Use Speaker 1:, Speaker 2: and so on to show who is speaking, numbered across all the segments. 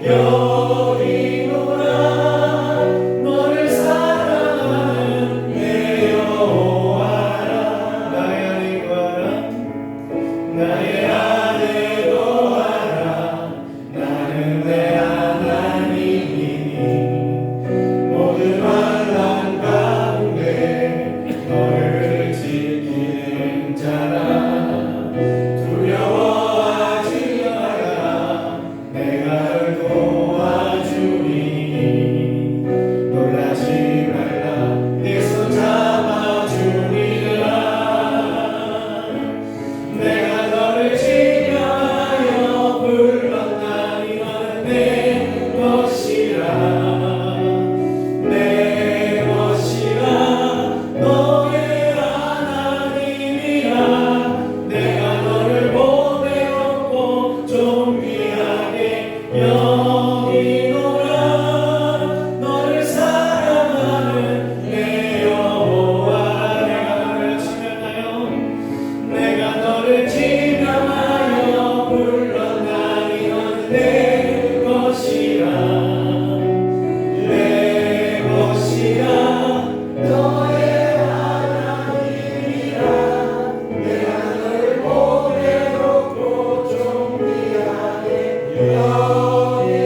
Speaker 1: 여기노라. 너를 사랑하는 내 여호와라. 나의 아내도 알아. 나의 아내도 알아. 나는 내 하나님이니 모든 환난 가운데 너를 지키는 자라. 두려워하지 마라. 내가 널 도와주니 놀라지 말라. 내 손 잡아주리라. 내가 너를 지명하여 불렀나니 너는 내 것이라. 내 것이라. 너의 하나님이라. 내가 너를 보배롭고 존귀하게 여기노라. 너를 사랑하는 내 여호와. 내가 너를 지명하여 불렀나니 너는 내 것이라. 내 것이라. 너의 하나님이라. 내가 너를 보배롭고 존귀하게 여기노라.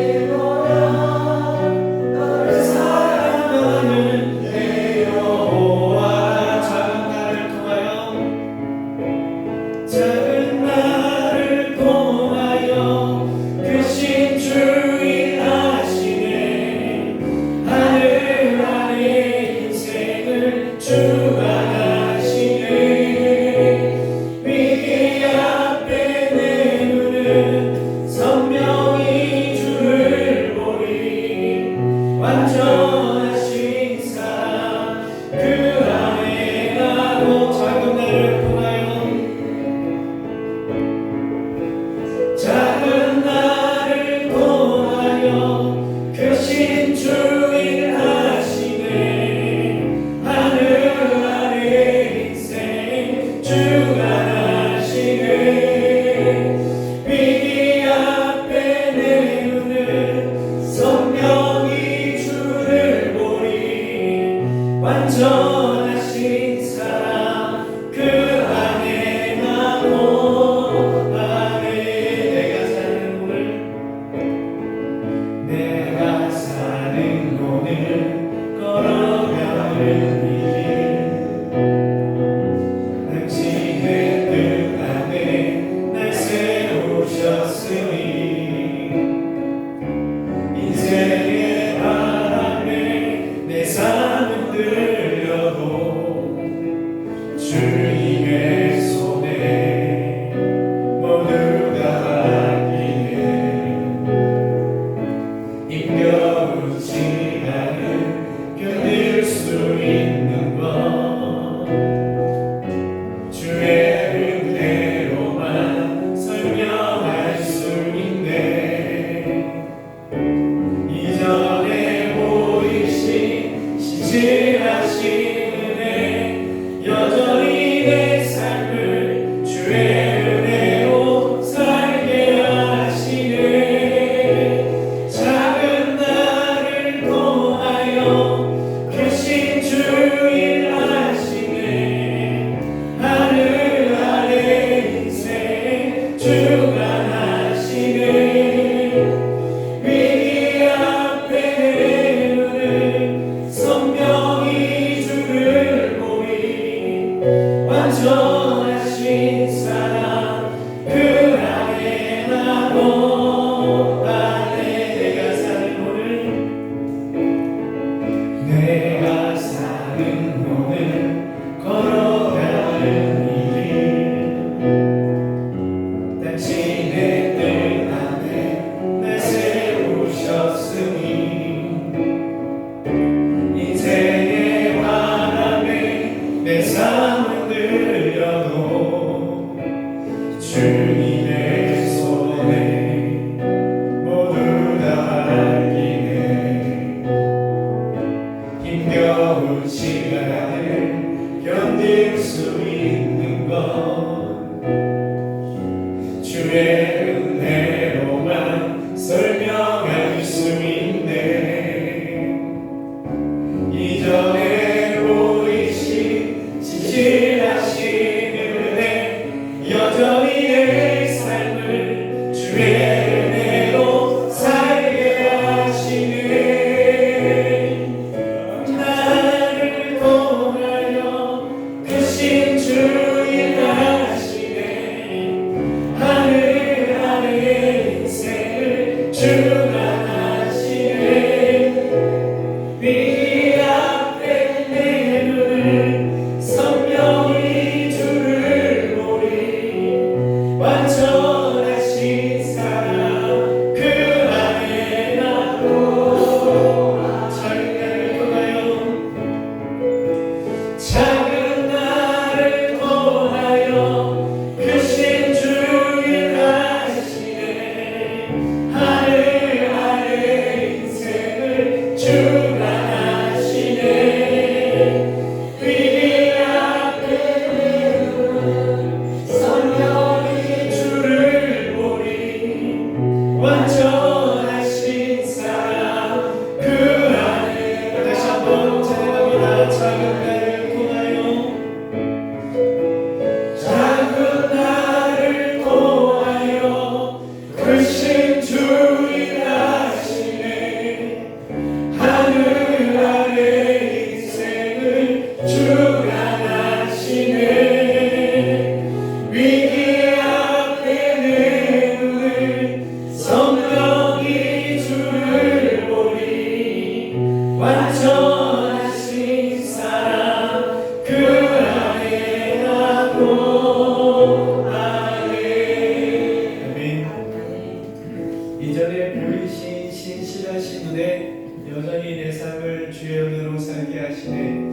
Speaker 1: 보이신 신실하신 은혜 여전히 내 삶을 주의 은혜로 살게 하시네.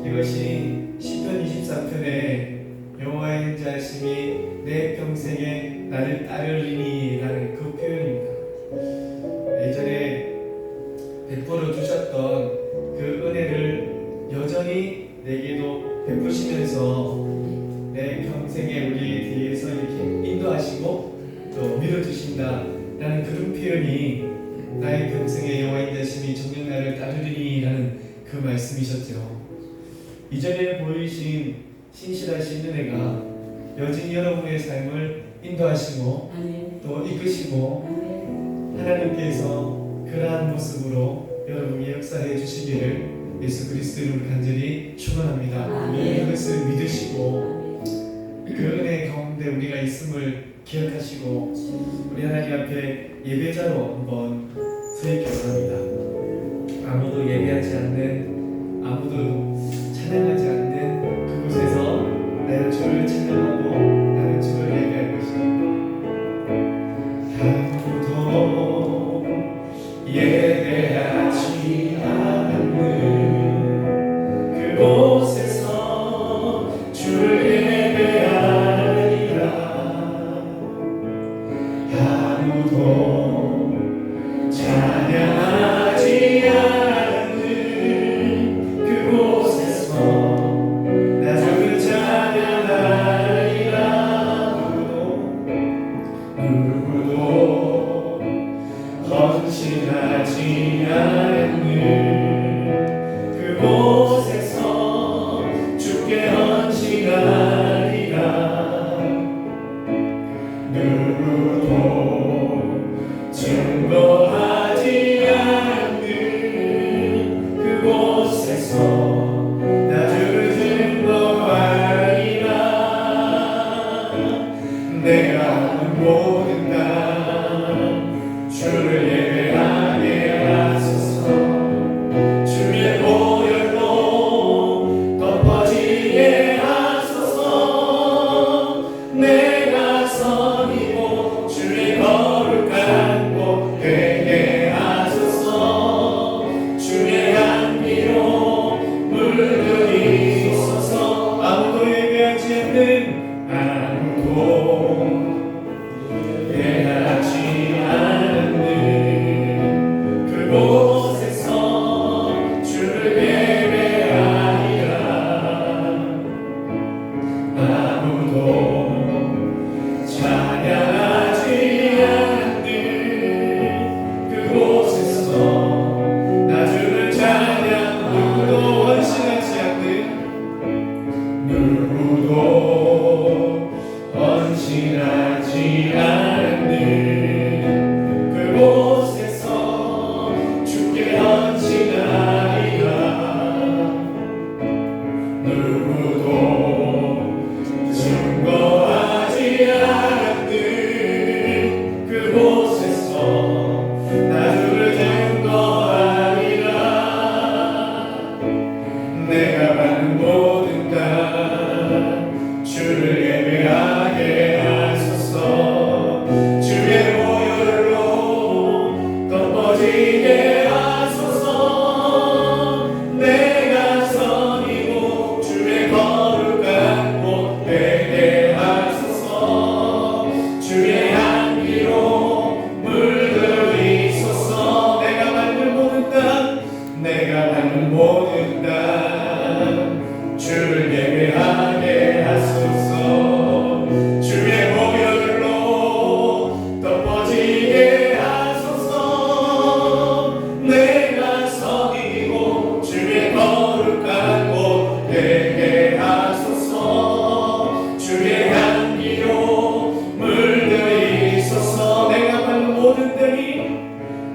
Speaker 1: 이것이 시편 24편에 여호와의 인자하심이 내 평생에 나를 따르리니 라는 그 표현입니다. 예전에 베풀어 주셨던 그 은혜를 여전히 내게도 베푸시면서 내 평생에 우리 뒤에서 이렇게 인도하시고 또 밀어주신다 라는 그런 표현이 나의 평생에 여호와의 인자하심이 정녕 나를 따르리니 라는 그 말씀이셨죠. 이전에 보이신 신실하신 은혜가 여전히 여러분의 삶을 인도하시고 또 이끄시고 하나님께서 그러한 모습으로 여러분이 역사해 주시기를 예수 그리스도 이름으로 간절히 축원합니다. 그것을 믿으시고 그 은혜 가운데 우리가 있음을 기억하시고 우리 하나님 앞에 예배자로 한번 서 있기 원합니다. 아무도 예배하지 않는, 아무도 찬양하지 않는 그곳에서 나는 주를 찬양하고 나는 주를 예배할 것입니다. 아무도 예배하지 않는 그곳에서 주를 예배하리라. 아무도 찬양하지 않는 그곳에서 나 주를 찬양하리라. 누구도 헌신하지 않는 그곳에서 주께 헌신하리라. 누구도 증거하지 않는 그곳에서 나 주를 증거하리라. 내가 하는 모든 날 주를 예배하게 하소서. 주의 보혈로 덮어지게 하소서. 내가 선이고 주의 거룩한 곳 되게 하소서. 주의 향기로 물들이소서. 아무도 예배하지 않는, 아무도 예배하지 않는 그곳에서 주를 예배하리라. 아무도 찬양하지 않는 그곳에서 나 주를 찬양. 누구도 헌신하지 않는, 누구도 헌신하지 않는 그곳에서 주께 헌신하리라. 누구도 증거하지 않는 그곳에서 나 주를 증거하리라. 내가 받는 모든 것 주를 예배하게 하소서. 주의 보혈로 덮어지게 하소서. 내가 선이고 주의 거룩한 곳 되게 하소서. 주의 향기로 물들이소서. 내가 받는 모든 땅, 내가 받는 모든 땅 주를 예배하게 하소서. 주의 보혈로 덮어지게 하소서. 내가 선이고 주의 거룩한 곳 되게 하소서. 주의 향기로 물들이소서. 내가 받는 모든 땅이,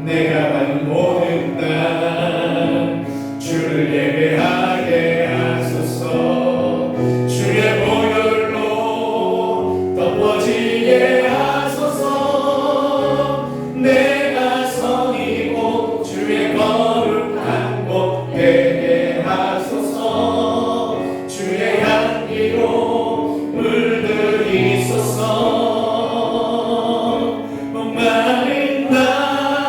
Speaker 1: 내가 받는 모든 땅 주를 예배하게 하소서. 주의 보혈로 덮어지게 하소서. 내가 선이고 주의 거룩한 곳 되게 하소서. 주의 향기로 물들이소서. 목마른 나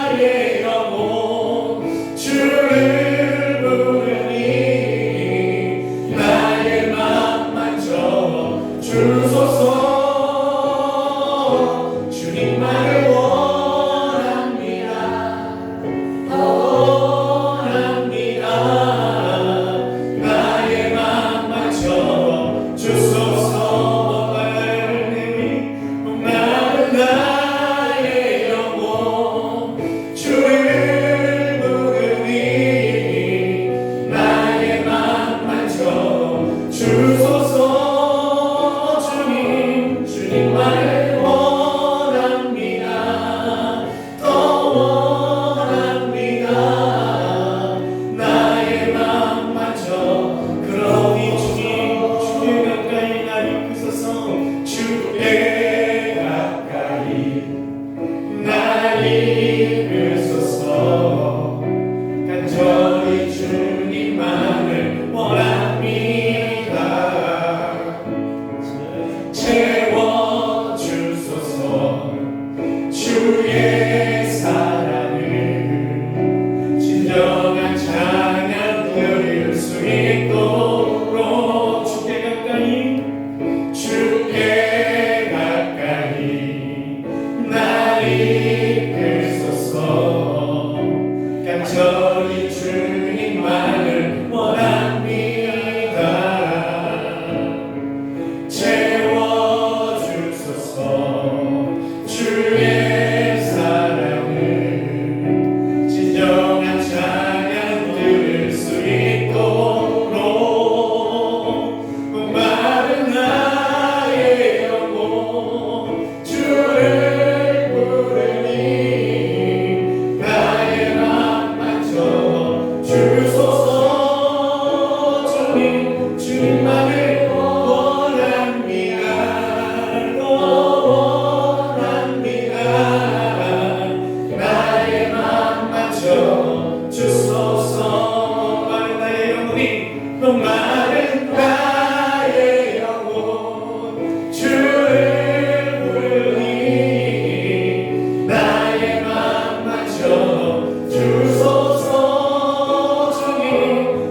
Speaker 1: 맞춰 주소서. 목마른 나의 영혼이 목마른 나의 영혼 주를 부르니 나의 맘 맞춰 주소서.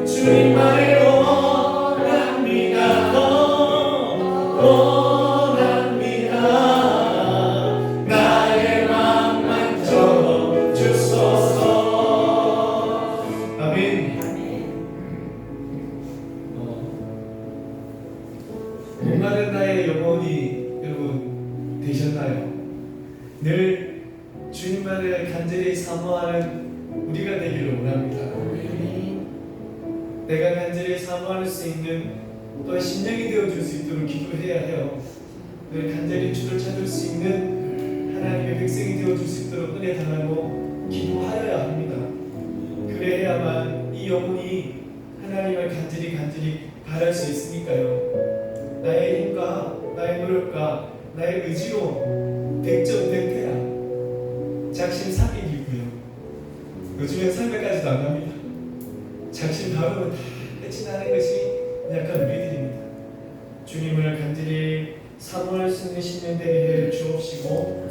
Speaker 1: 주님만을 원합니다. 원합니다. 나의 맘 만져 주소서. 아멘. 목마른 나의 영혼이 여러분 되셨나요? 늘 주님만을 간절히 사모하는 우리가 되기를 원합니다. 내가 간절히 사모할 수 있는 또한 심령이 되어줄 수 있도록 기도해야 해요. 늘 간절히 주를 찾을 수 있는 하나님의 백성이 되어줄 수 있도록 은혜 당하고 기도하여야 합니다. 그래야만 이 영혼이 하나님을 간절히 바랄 수 있으니까요. 나의 힘과 나의 노력과 나의 의지로 100점 100패야 작심 삼일이고요. 요즘엔 300까지도 안 갑니다. 작심 바로는 다 끝이 나는 것이 약간 우리들입니다. 주님을 간절히 사모할 수 있는 신령 되게 해 주옵시고,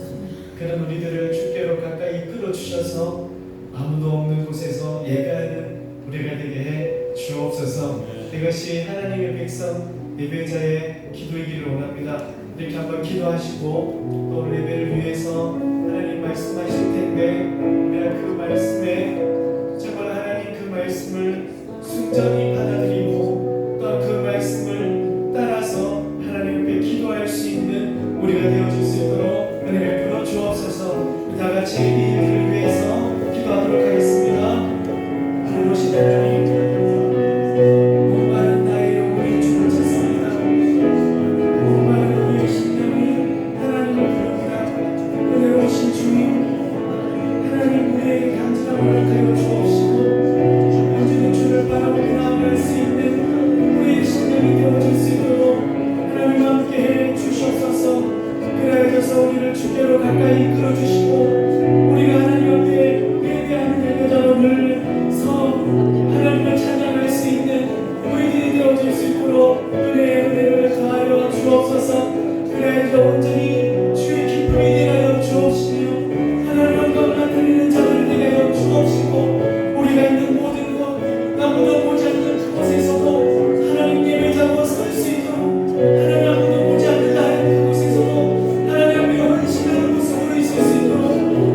Speaker 1: 그런 우리들을 주께로 가까이 이끌어 주셔서 아무도 없는 곳에서 예배하는 우리가 되게 해 주옵소서. 이것이 하나님의 백성 예배자의 기도이기를 원합니다. 이렇게 한번 기도하시고 또 오늘 예배를 위해서 하나님 말씀하실 텐데, 우리가 그 말씀에 정말 하나님 그 말씀을 순전히 받아들이고 또 그 말씀을 따라서 하나님 앞에 기도할 수 있는 우리가 되어줄 수 있도록 은혜를 베풀어 주옵소서. 다 같이 이 일을 위해서 기도하도록 하겠습니다. 하나님 오신 하나님, 목마른 나의 영혼이 주를 찾습니다. 목마른 우리의 심령이 하나님을 부릅니다. 은혜로우신 주님, 하나님 우리에게 간절함을 허락하여 주옵시고 온전히 주를 바라보고 나아갈 수 있는 우리의 심령이 되어줄 수 있도록 하나님 함께 해 주시옵소서. 그래서 우리를 주께로 가까이 이끌어 주시고 우리가 하나님 앞에 예배하는 예배자로 늘서 하나님을 찬양할 수 있는 우리들이 되어줄 수 있도록 은혜를 더하여 주옵소서. 그래서 온전히 주의 기쁨이 되게 하여 주옵시며 하나님 영광 나타내는 자들 되게 하여 주옵시고, 우리가 있는 모든 곳 아무도 보지 않는 그곳에서도 하나님 예배자로 설 수 있도록, 하나님 아무도 보지 않는다 그곳에서도 하나님 앞에 헌신하는 모습으로 있을 수 있도록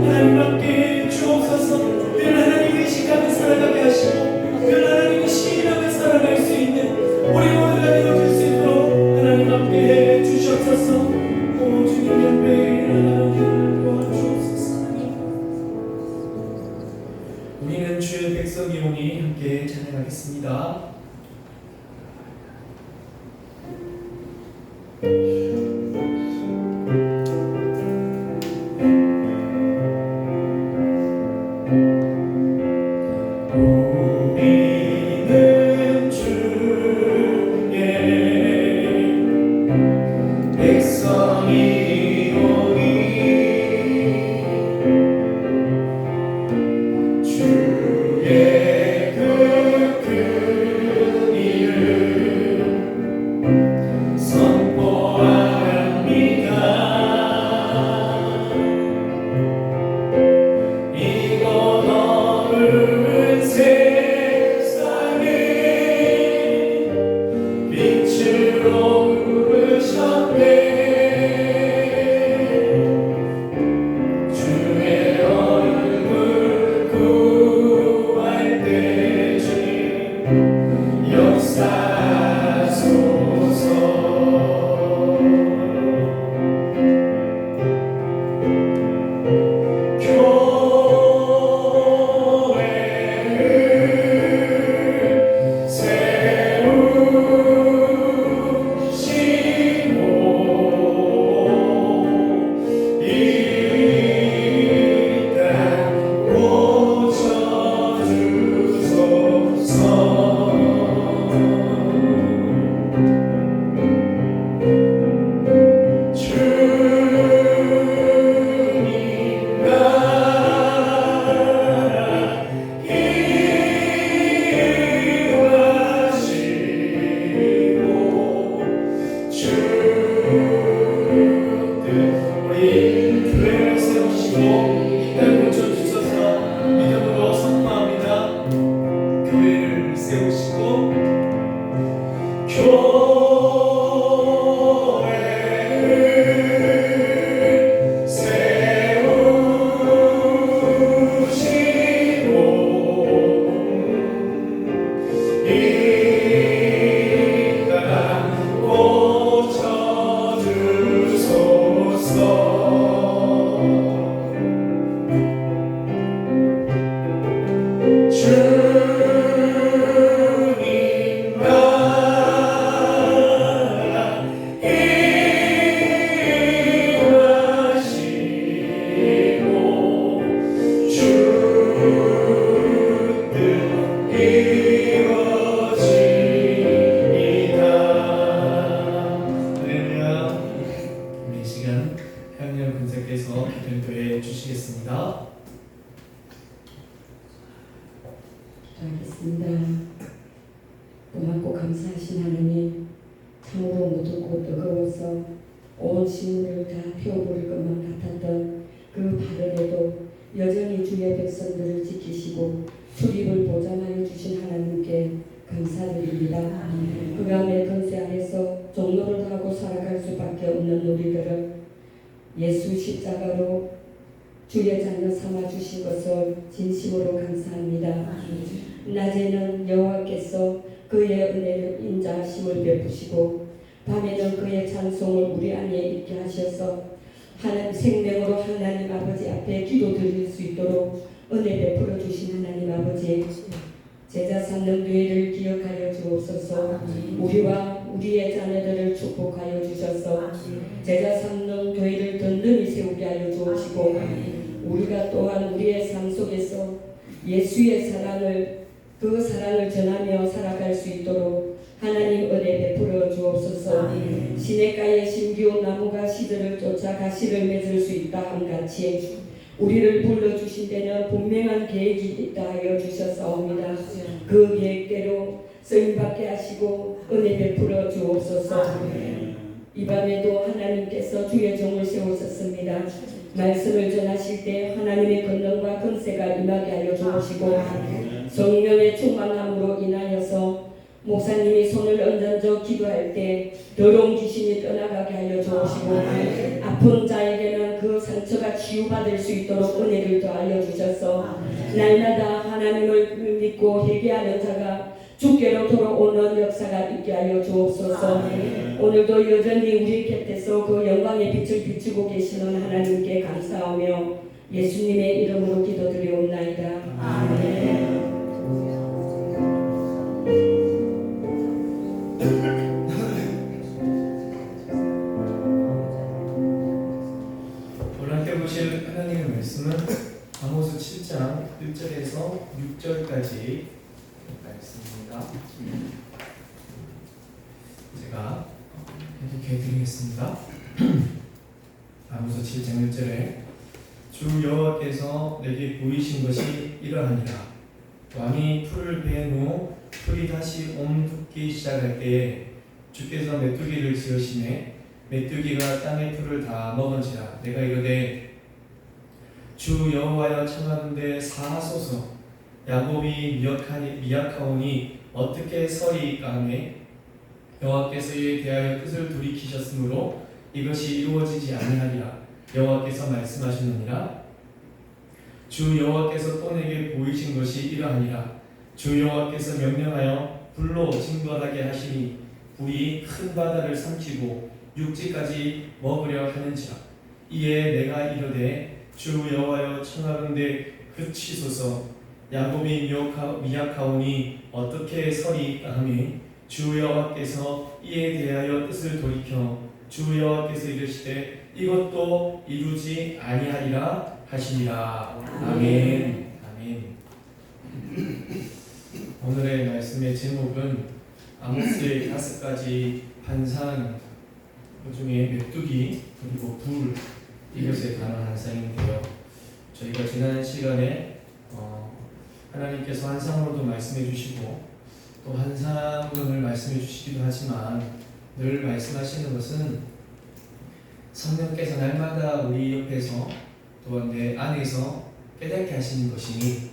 Speaker 1: 하나님 함께 주옵소서. 늘 하나님 의식하며 살아가게 하시고 늘 하나님의 시인하며 살아갈 수 있는 우리 모두가 되어줄 수 있도록 하나님 함께 해 주시옵소서. 오 주님 연배를 하나님 도와주옵소서. 우리는 주의 백성이오니 함께 찬양하겠습니다. 우리는 주의 백성이오니 주의 그 큰 일을 선포합니다. 이곳
Speaker 2: 기도하겠습니다. 고맙고 감사하신 하나님, 참으로 무겁고 뜨거워서 온 식물을 다 태워버릴 것만 같았던 그 발언에도 여전히 주의 백성들을 지키시고 출입을 보장하여 주신 하나님께 감사드립니다. 그감의 권세 안에서 종로를 하고 살아갈 수밖에 없는 우리들을 예수 십자가로 주의 자녀 삼아 주신 것을 진심으로 감사합니다. 낮에는 여호와께서 그의 은혜를 인자하심을 베푸시고 밤에는 그의 찬송을 우리 안에 있게 하셔서 하나님 생명으로 하나님 아버지 앞에 기도드릴 수 있도록 은혜 베풀어 주신 하나님 아버지, 제자 삼는 교회를 기억하여 주옵소서. 우리와 우리의 자녀들을 축복하여 주셔서 제자 삼는 교회를 든든히 세우게 하여 주옵시고, 우리가 또한 우리의 삶 속에서 예수의 사랑을 그 사랑을 전하며 살아갈 수 있도록 하나님 은혜 베풀어 주옵소서. 시냇가에 심기운 나무가 시들을 쫓아 가시를 맺을 수 있다 함같이 우리를 불러주신 데는 분명한 계획이 있다 하여 주셨사옵니다. 그 계획대로 쓰임받게 하시고 은혜 베풀어 주옵소서. 이 밤에도 하나님께서 주의 종을 세우셨습니다. 말씀을 전하실 때 하나님의 권능과 권세가 임하게 하여 주옵시고, 성령의 충만함으로 인하여서 목사님이 손을 얹어 기도할 때 더러운 귀신이 떠나가게 하여 주옵시고, 아픈 자에게는 그 상처가 치유받을 수 있도록 은혜를 더하여 주셔서 날마다 하나님을 믿고 회개하는 자가 주께로 돌아오는 역사가 있게 하여 주옵소서. 오늘도 여전히 우리 곁에서 그 영광의 빛을 비추고 계시는 하나님께 감사하며 예수님의 이름으로 기도드리옵나이다. 아멘.
Speaker 1: 오늘 함께 보실 하나님의 말씀은 아모스 7장 1절에서 6절까지 말씀입니다. 제가 해독해 드리겠습니다. 아모스 7장 1절에 주 여호와께서 내게 보이신 것이 이러하니라. 왕이 풀을 베은 후 풀이 다시 옴붙기 시작할 때에 주께서 메뚜기를 지으시매 메뚜기가 땅의 풀을 다 먹은지라. 내가 이르되 주 여호와여 청하는데 사하소서. 야곱이 미약하오니 어떻게 서리이까 하매 여호와께서 이에 대하여 뜻을 돌이키셨으므로 이것이 이루어지지 아니하리라. 여호와께서 말씀하시느니라. 주 여호와께서 또 내게 보이신 것이 이러하니라. 주 여호와께서 명령하여 불로 징벌하게 하시니 불이 큰 바다를 삼키고 육지까지 먹으려 하는지라. 이에 내가 이르되 주 여호와여 청하건대 그치소서. 야곱이 미약하오니 어떻게 서리이까 하매 주 여호와께서 이에 대하여 뜻을 돌이켜 주 여호와께서 이르시되 이것도 이루지 아니하리라 하시니라. 아멘. 아멘. 오늘의 말씀의 제목은 아모스의 5가지 환상, 그 중에 메뚜기 그리고 불, 이것에 관한 환상인데요. 저희가 지난 시간에 하나님께서 환상으로도 말씀해 주시고 또 환상으로 늘 말씀해 주시기도 하지만 늘 말씀하시는 것은 성령께서 날마다 우리 옆에서 또한 내 안에서 깨닫게 하시는 것이니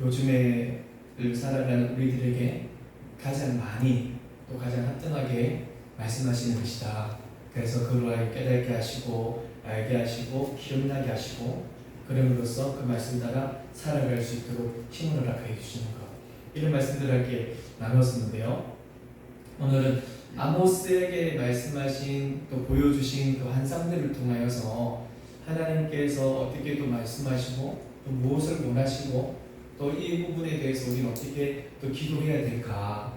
Speaker 1: 요즘에 늘 살아가는 우리들에게 가장 많이 또 가장 합당하게 말씀하시는 것이다. 그래서 그로 하여 깨닫게 하시고 알게 하시고 기억나게 하시고 그럼으로써 그 말씀 따라 살아갈 수 있도록 힘을 허락하여 주시는 것, 이런 말씀들을 함께 나눴었는데요. 오늘은 아모스에게 말씀하신 또 보여주신 그 환상들을 통하여서 하나님께서 어떻게 또 말씀하시고 또 무엇을 원하시고 또 이 부분에 대해서 우리는 어떻게 또 기도해야 될까?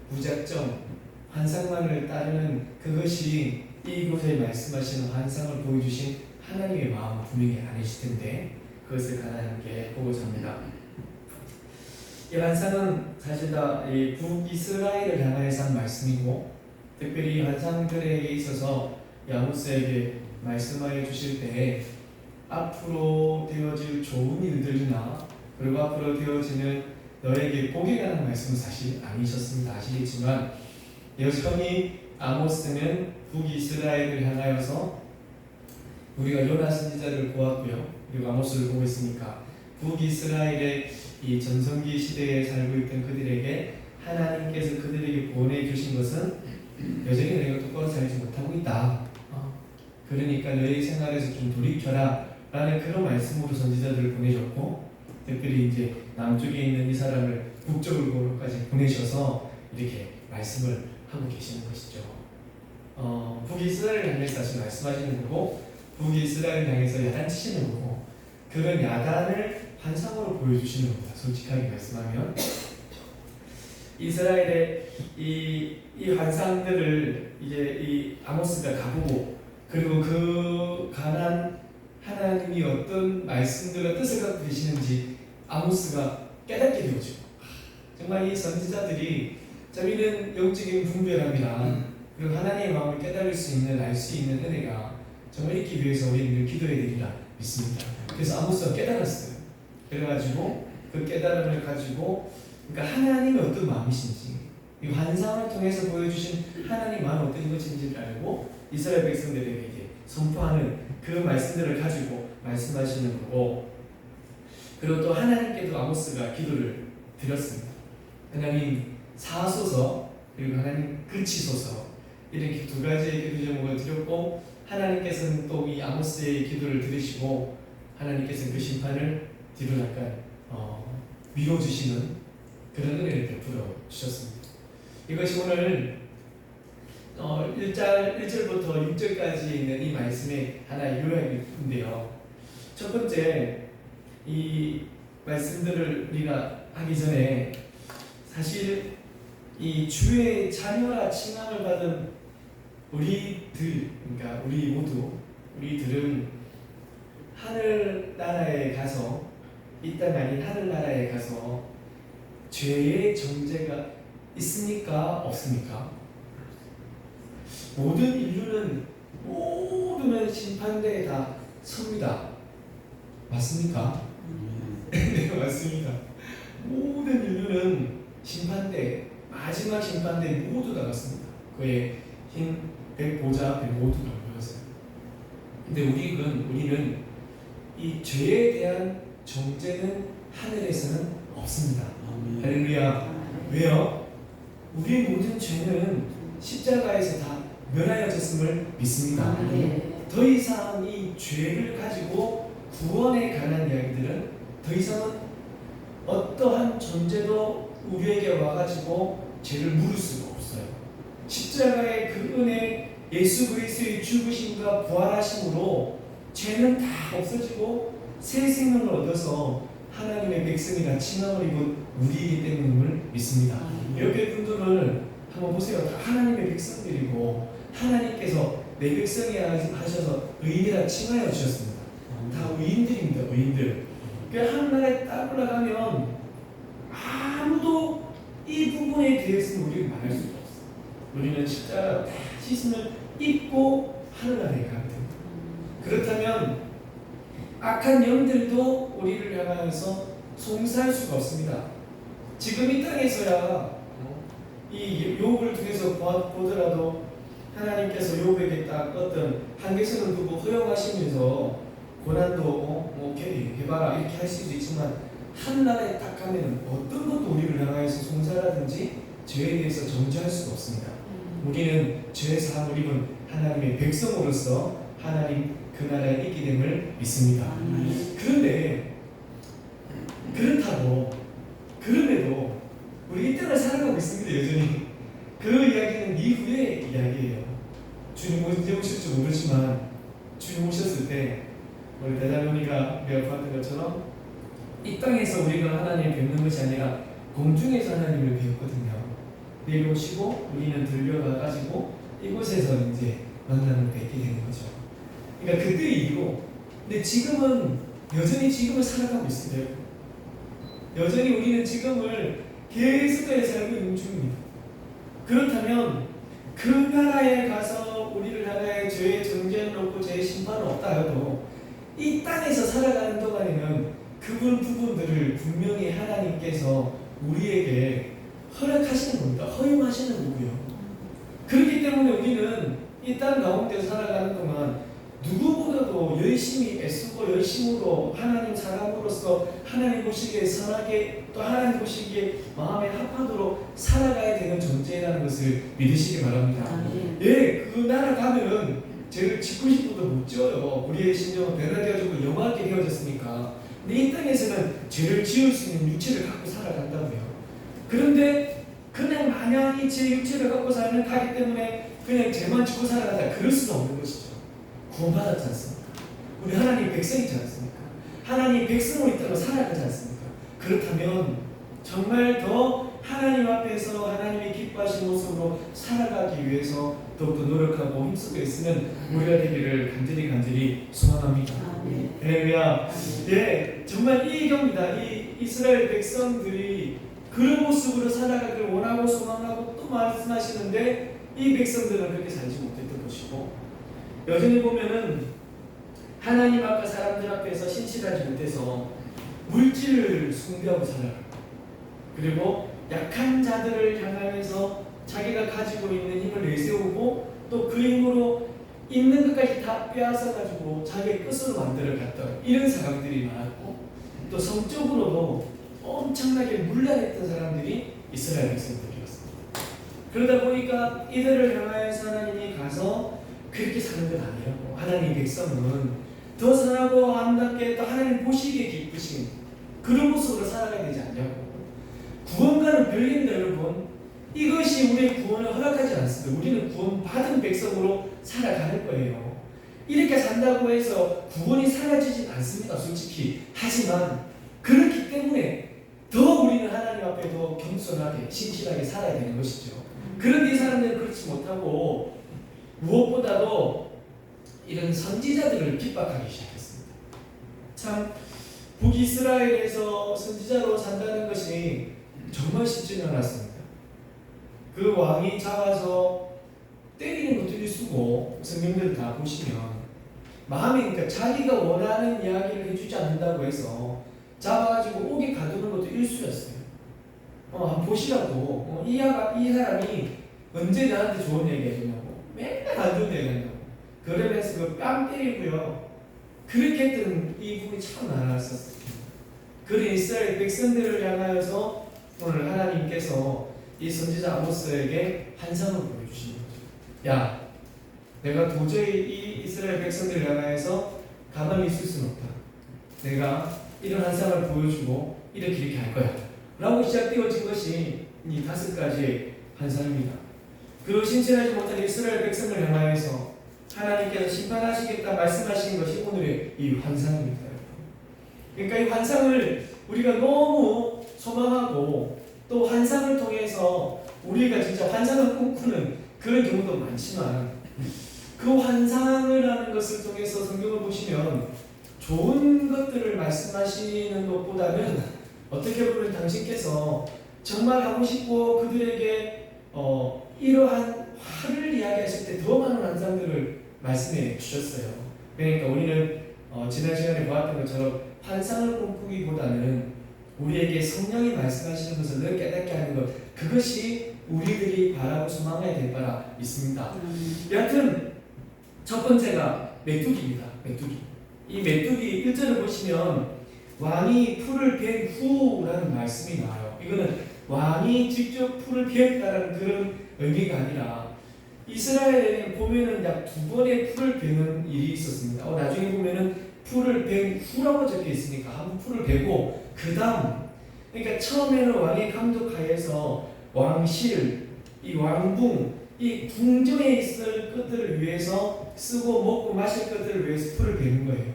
Speaker 1: 무작정 환상만을 따르는 그것이 이곳에 말씀하시는 환상을 보여주신 하나님의 마음은 분명히 아니실 텐데 그것을 간단하게 보고자 합니다. 이 환상은 사실 다 북이스라엘을 향하여서 한 말씀이고 특별히 환상들에게 있어서 아모스에게 말씀하여 주실 때 앞으로 되어질 좋은 일들이나 그리고 앞으로 되어지는 너에게 복에 관한 말씀은 사실 아니셨습니다. 아시겠지만 여전히 아모스는 북이스라엘을 향하여서 우리가 요나 선지자를 보았고요. 그리고 아모스를 보고 있으니까 북이스라엘의 이 전성기 시대에 살고 있던 그들에게 하나님께서 그들에게 보내주신 것은 여전히 너희가 똑바로 살지 못하고 있다. 그러니까 너희 생활에서 좀 돌이켜라 라는 그런 말씀으로 선지자들을 보내셨고 특별히 이제 남쪽에 있는 이 사람을 북쪽으로까지 보내셔서 이렇게 말씀을 하고 계시는 것이죠. 북이스라엘을 향해서 다시 말씀하시는 거고 북이스라엘을 향해서 야단치시는 거고 그런 야단을 환상으로 보여주시는 겁니다. 솔직하게 말씀하면 이스라엘의 이 환상들을 이제 이 아모스가 가보고 그리고 그 가난 하나님이 어떤 말씀들과 뜻을 갖고 계시는지 아모스가 깨닫게 되죠. 정말 이 선지자들이 저희는 영적인 분별함이랑 그리고 하나님의 마음을 깨달을 수 있는 알 수 있는 은혜가 정말 있기 위해서 우리는 기도해야 되리라 믿습니다. 그래서 아모스가 깨달았어요. 그래가지고 그 깨달음을 가지고 그러니까 하나님의 어떤 마음이신지 이 환상을 통해서 보여주신 하나님의 마음이 어떤 것인지를 알고 이스라엘 백성들에게 이제 선포하는 그 말씀들을 가지고 말씀하시는 거고 그리고 또 하나님께도 아모스가 기도를 드렸습니다. 하나님 사소서 그리고 하나님 그치소서 이렇게 두 가지의 기도 제목을 드렸고 하나님께서는 또 이 아모스의 기도를 들으시고 하나님께서는 그 심판을 뒤로 약간 미뤄주시는 그런 은혜를 베풀어 주셨습니다. 이것이 오늘 1절부터 6절까지 있는 이 말씀의 하나의 요약인데요. 첫 번째 이 말씀들을 우리가 하기 전에 사실 이 주의 자녀라 칭함을 받은 우리들 그러니까 우리들은 하늘나라에 가서 이 땅 아닌 하늘나라에 가서 죄의 정죄가 있습니까? 없습니까? 모든 인류는 모두는 심판대에 다 섭니다. 맞습니까? 네, 맞습니다. 모든 인류는 심판대, 마지막 심판대에 모두 나갔습니다. 그의 흰 백보자 앞에 모두 모였어요. 근데 우리는 이 죄에 대한 정죄는 하늘에서는 없습니다. 할렐루야. 왜요? 우리의 모든 죄는 십자가에서 다 면하여졌음을 믿습니다. 더 이상 이 죄를 가지고 구원에 관한 이야기들은 더 이상은 어떠한 존재도 우리에게 와가지고 죄를 물을 수가 없어요. 십자가의 그 은혜 예수 그리스도의 죽으심과 부활하심으로 죄는 다 없어지고 새 생명을 얻어서 하나님의 백성이라 칭함을 입은 우리이기 때문임을 믿습니다. 이렇게 분들을 한번 보세요. 다 하나님의 백성들이고 하나님께서 내 백성이라 하셔서 의인이라 칭하여 주셨습니다. 다 의인들입니다. 의인들. 그러니까 하늘나라에 딱 올라가면 아무도 이 부분에 대해서는 우리를 말할 수가 없어요. 우리는 십자가 다 씻음을 입고 하늘나라에 가게 됩니다. 그렇다면 악한 영들도 우리를 향하여서 송사할 수가 없습니다. 지금 이 땅에서야 이 욥을 통해서 보더라도 하나님께서 욥에게 딱 어떤 한계선을 두고 허용하시면서 고난도 해봐라 이렇게 할 수도 있지만 하늘나라에 딱 가면 어떤 것도 우리를 향하여서 송사라든지 죄에 대해서 정죄할 수가 없습니다. 우리는 죄의 사함을 입은 하나님의 백성으로서 하나님 그 나라에 있게 됨을 믿습니다. 그런데 그럼에도 우리 이 땅을 살아가고 있습니다. 여전히 그 이야기는 이후의 이야기예요. 주님 언제 오실지 모르지만 주님 오셨을 때 우리 대장님이가 우리가 보았던 것처럼 이 땅에서 우리가 하나님을 뵙는 것이 아니라 공중에서 하나님을 배웠거든요. 내려오시고 우리는 들려가가지고 이곳에서 이제 만남을 뵙게 되는 거죠. 그러니까 그때 이후로. 근데 지금은 여전히 지금을 살아가고 있습니다. 여전히 우리는 지금을 계속해서 살고 있는 중입니다. 그렇다면 그 나라에 가서 우리를 향하여 죄의 정죄는 없고 죄의 심판은 없다 해도 이 땅에서 살아가는 동안에는 그분 부분들을 분명히 하나님께서 우리에게 허락하시는 겁니다. 허용하시는 거고요. 그렇기 때문에 우리는 이 땅 가운데 살아가는 동안 누구보다도 열심히 애쓰고 열심으로 하나님 사람으로서 하나님 보시기에 선하게 또 하나님 보시기에 마음에 합하도록 살아가야 되는 존재라는 것을 믿으시기 바랍니다. 예, 그 나라 가면은 죄를 짓고 싶어도 못 지어요. 우리의 심령은 변화되어지고 영화하게 되어졌으니까. 근데 이 땅에서는 죄를 지을 수 있는 육체를 갖고 살아간다고요. 그런데 그냥 마냥 제 육체를 갖고 가기 때문에 그냥 죄만 짓고 살아가다 그럴 수는 없는 것이죠. 구원받았지 않습니까? 우리 하나님 백성이지 않습니까? 하나님 백성으로 이 땅을 살아가지 않습니까? 그렇다면 정말 더 하나님 앞에서 하나님이 기뻐하시는 모습으로 살아가기 위해서 더욱더 노력하고 힘쓰고 있으면 우리가 되기를 간절히 소망합니다. 할렐루야. 예, 정말 이 경우입니다. 이 이스라엘 백성들이 그런 모습으로 살아가기를 원하고 소망하고 또 말씀하시는데 이 백성들은 그렇게 살지 못했던 것이고 여전히 보면은 하나님 앞과 사람들 앞에서 신실하지 못해서 물질을 숭배하고 살아가고 그리고 약한 자들을 향하여서 자기가 가지고 있는 힘을 내세우고 또 그 힘으로 있는 것까지 다 빼앗아 가지고 자기의 것으로 만들어 갔던 이런 사람들이 많았고 또 성적으로도 엄청나게 문란했던 사람들이 이스라엘 백성들이었습니다. 그러다 보니까 이들을 향하여서 하나님이 가서 그렇게 사는 건 아니라고. 하나님 백성은 더 선하고 아름답게 또 하나님 보시기에 기쁘신 그런 모습으로 살아가야 되지 않냐고. 구원과는 별개입니다, 여러분. 이것이 우리의 구원을 허락하지 않습니다. 우리는 구원받은 백성으로 살아가는 거예요. 이렇게 산다고 해서 구원이 사라지진 않습니다, 솔직히. 하지만 그렇기 때문에 더 우리는 하나님 앞에 더 겸손하게 신실하게 살아야 되는 것이죠. 그런데 이 사람들은 그렇지 못하고 무엇보다도 이런 선지자들을 핍박하기 시작했습니다. 참 북이스라엘에서 선지자로 산다는 것이 정말 쉽지는 않았습니다. 그 왕이 잡아서 때리는 것도 일수고 성경들 다 보시면 마음이 그러니까 자기가 원하는 이야기를 해주지 않는다고 해서 잡아가지고 옥에 가두는 것도 일수였어요. 한번 보시라고. 이 사람이 언제 나한테 좋은 얘기 해주냐고. 맨날 안 좋은 얘기 한다고. 그러면서 그 뺨 때리고요. 그렇게 했던 이 부분이 참 많았었어요. 그런 이스라엘 백성들을 향하여서 오늘 하나님께서 이 선지자 아모스에게 환상을 보여주신 거죠. 야, 내가 도저히 이 이스라엘 백성들을 향하여서 가만히 있을 수는 없다. 내가 이런 환상을 보여주고 이렇게 할 거야. 라고 시작되어진 것이 이 5가지의 환상입니다. 그 신실하지 못한 이스라엘 백성을 향하여서 하나님께서 심판하시겠다 말씀하신 것이 오늘의 이 환상입니다. 그러니까 이 환상을 우리가 너무 소망하고 또 환상을 통해서 우리가 진짜 환상을 꿈꾸는 그런 경우도 많지만 그 환상을 하는 것을 통해서 성경을 보시면 좋은 것들을 말씀하시는 것보다는 어떻게 보면 당신께서 정말 하고 싶고 그들에게 이러한 화를 이야기하실 때 더 많은 환상들을 말씀해 주셨어요. 그러니까 우리는 지난 시간에 보았던 것처럼 환상을 꿈꾸기보다는 우리에게 성령이 말씀하시는 것을 늘 깨닫게 하는 것, 그것이 우리들이 바라고 소망해야 될 바라 있습니다. 여하튼 첫 번째가 메뚜기입니다. 메뚜기. 이 메뚜기 1절을 보시면 왕이 풀을 벤 후라는 말씀이 나와요. 이거는 왕이 직접 풀을 베었다는 그런 의미가 아니라 이스라엘에 보면은 약 2번의 풀을 베는 일이 있었습니다. 나중에 보면은 풀을 벤 후라고 적혀 있으니까 한 풀을 베고 그 다음, 그러니까 처음에는 왕의 감독하에서 왕실, 이 왕궁, 이 궁정에 있을 것들을 위해서 쓰고 먹고 마실 것들을 위해서 풀을 베는 거예요.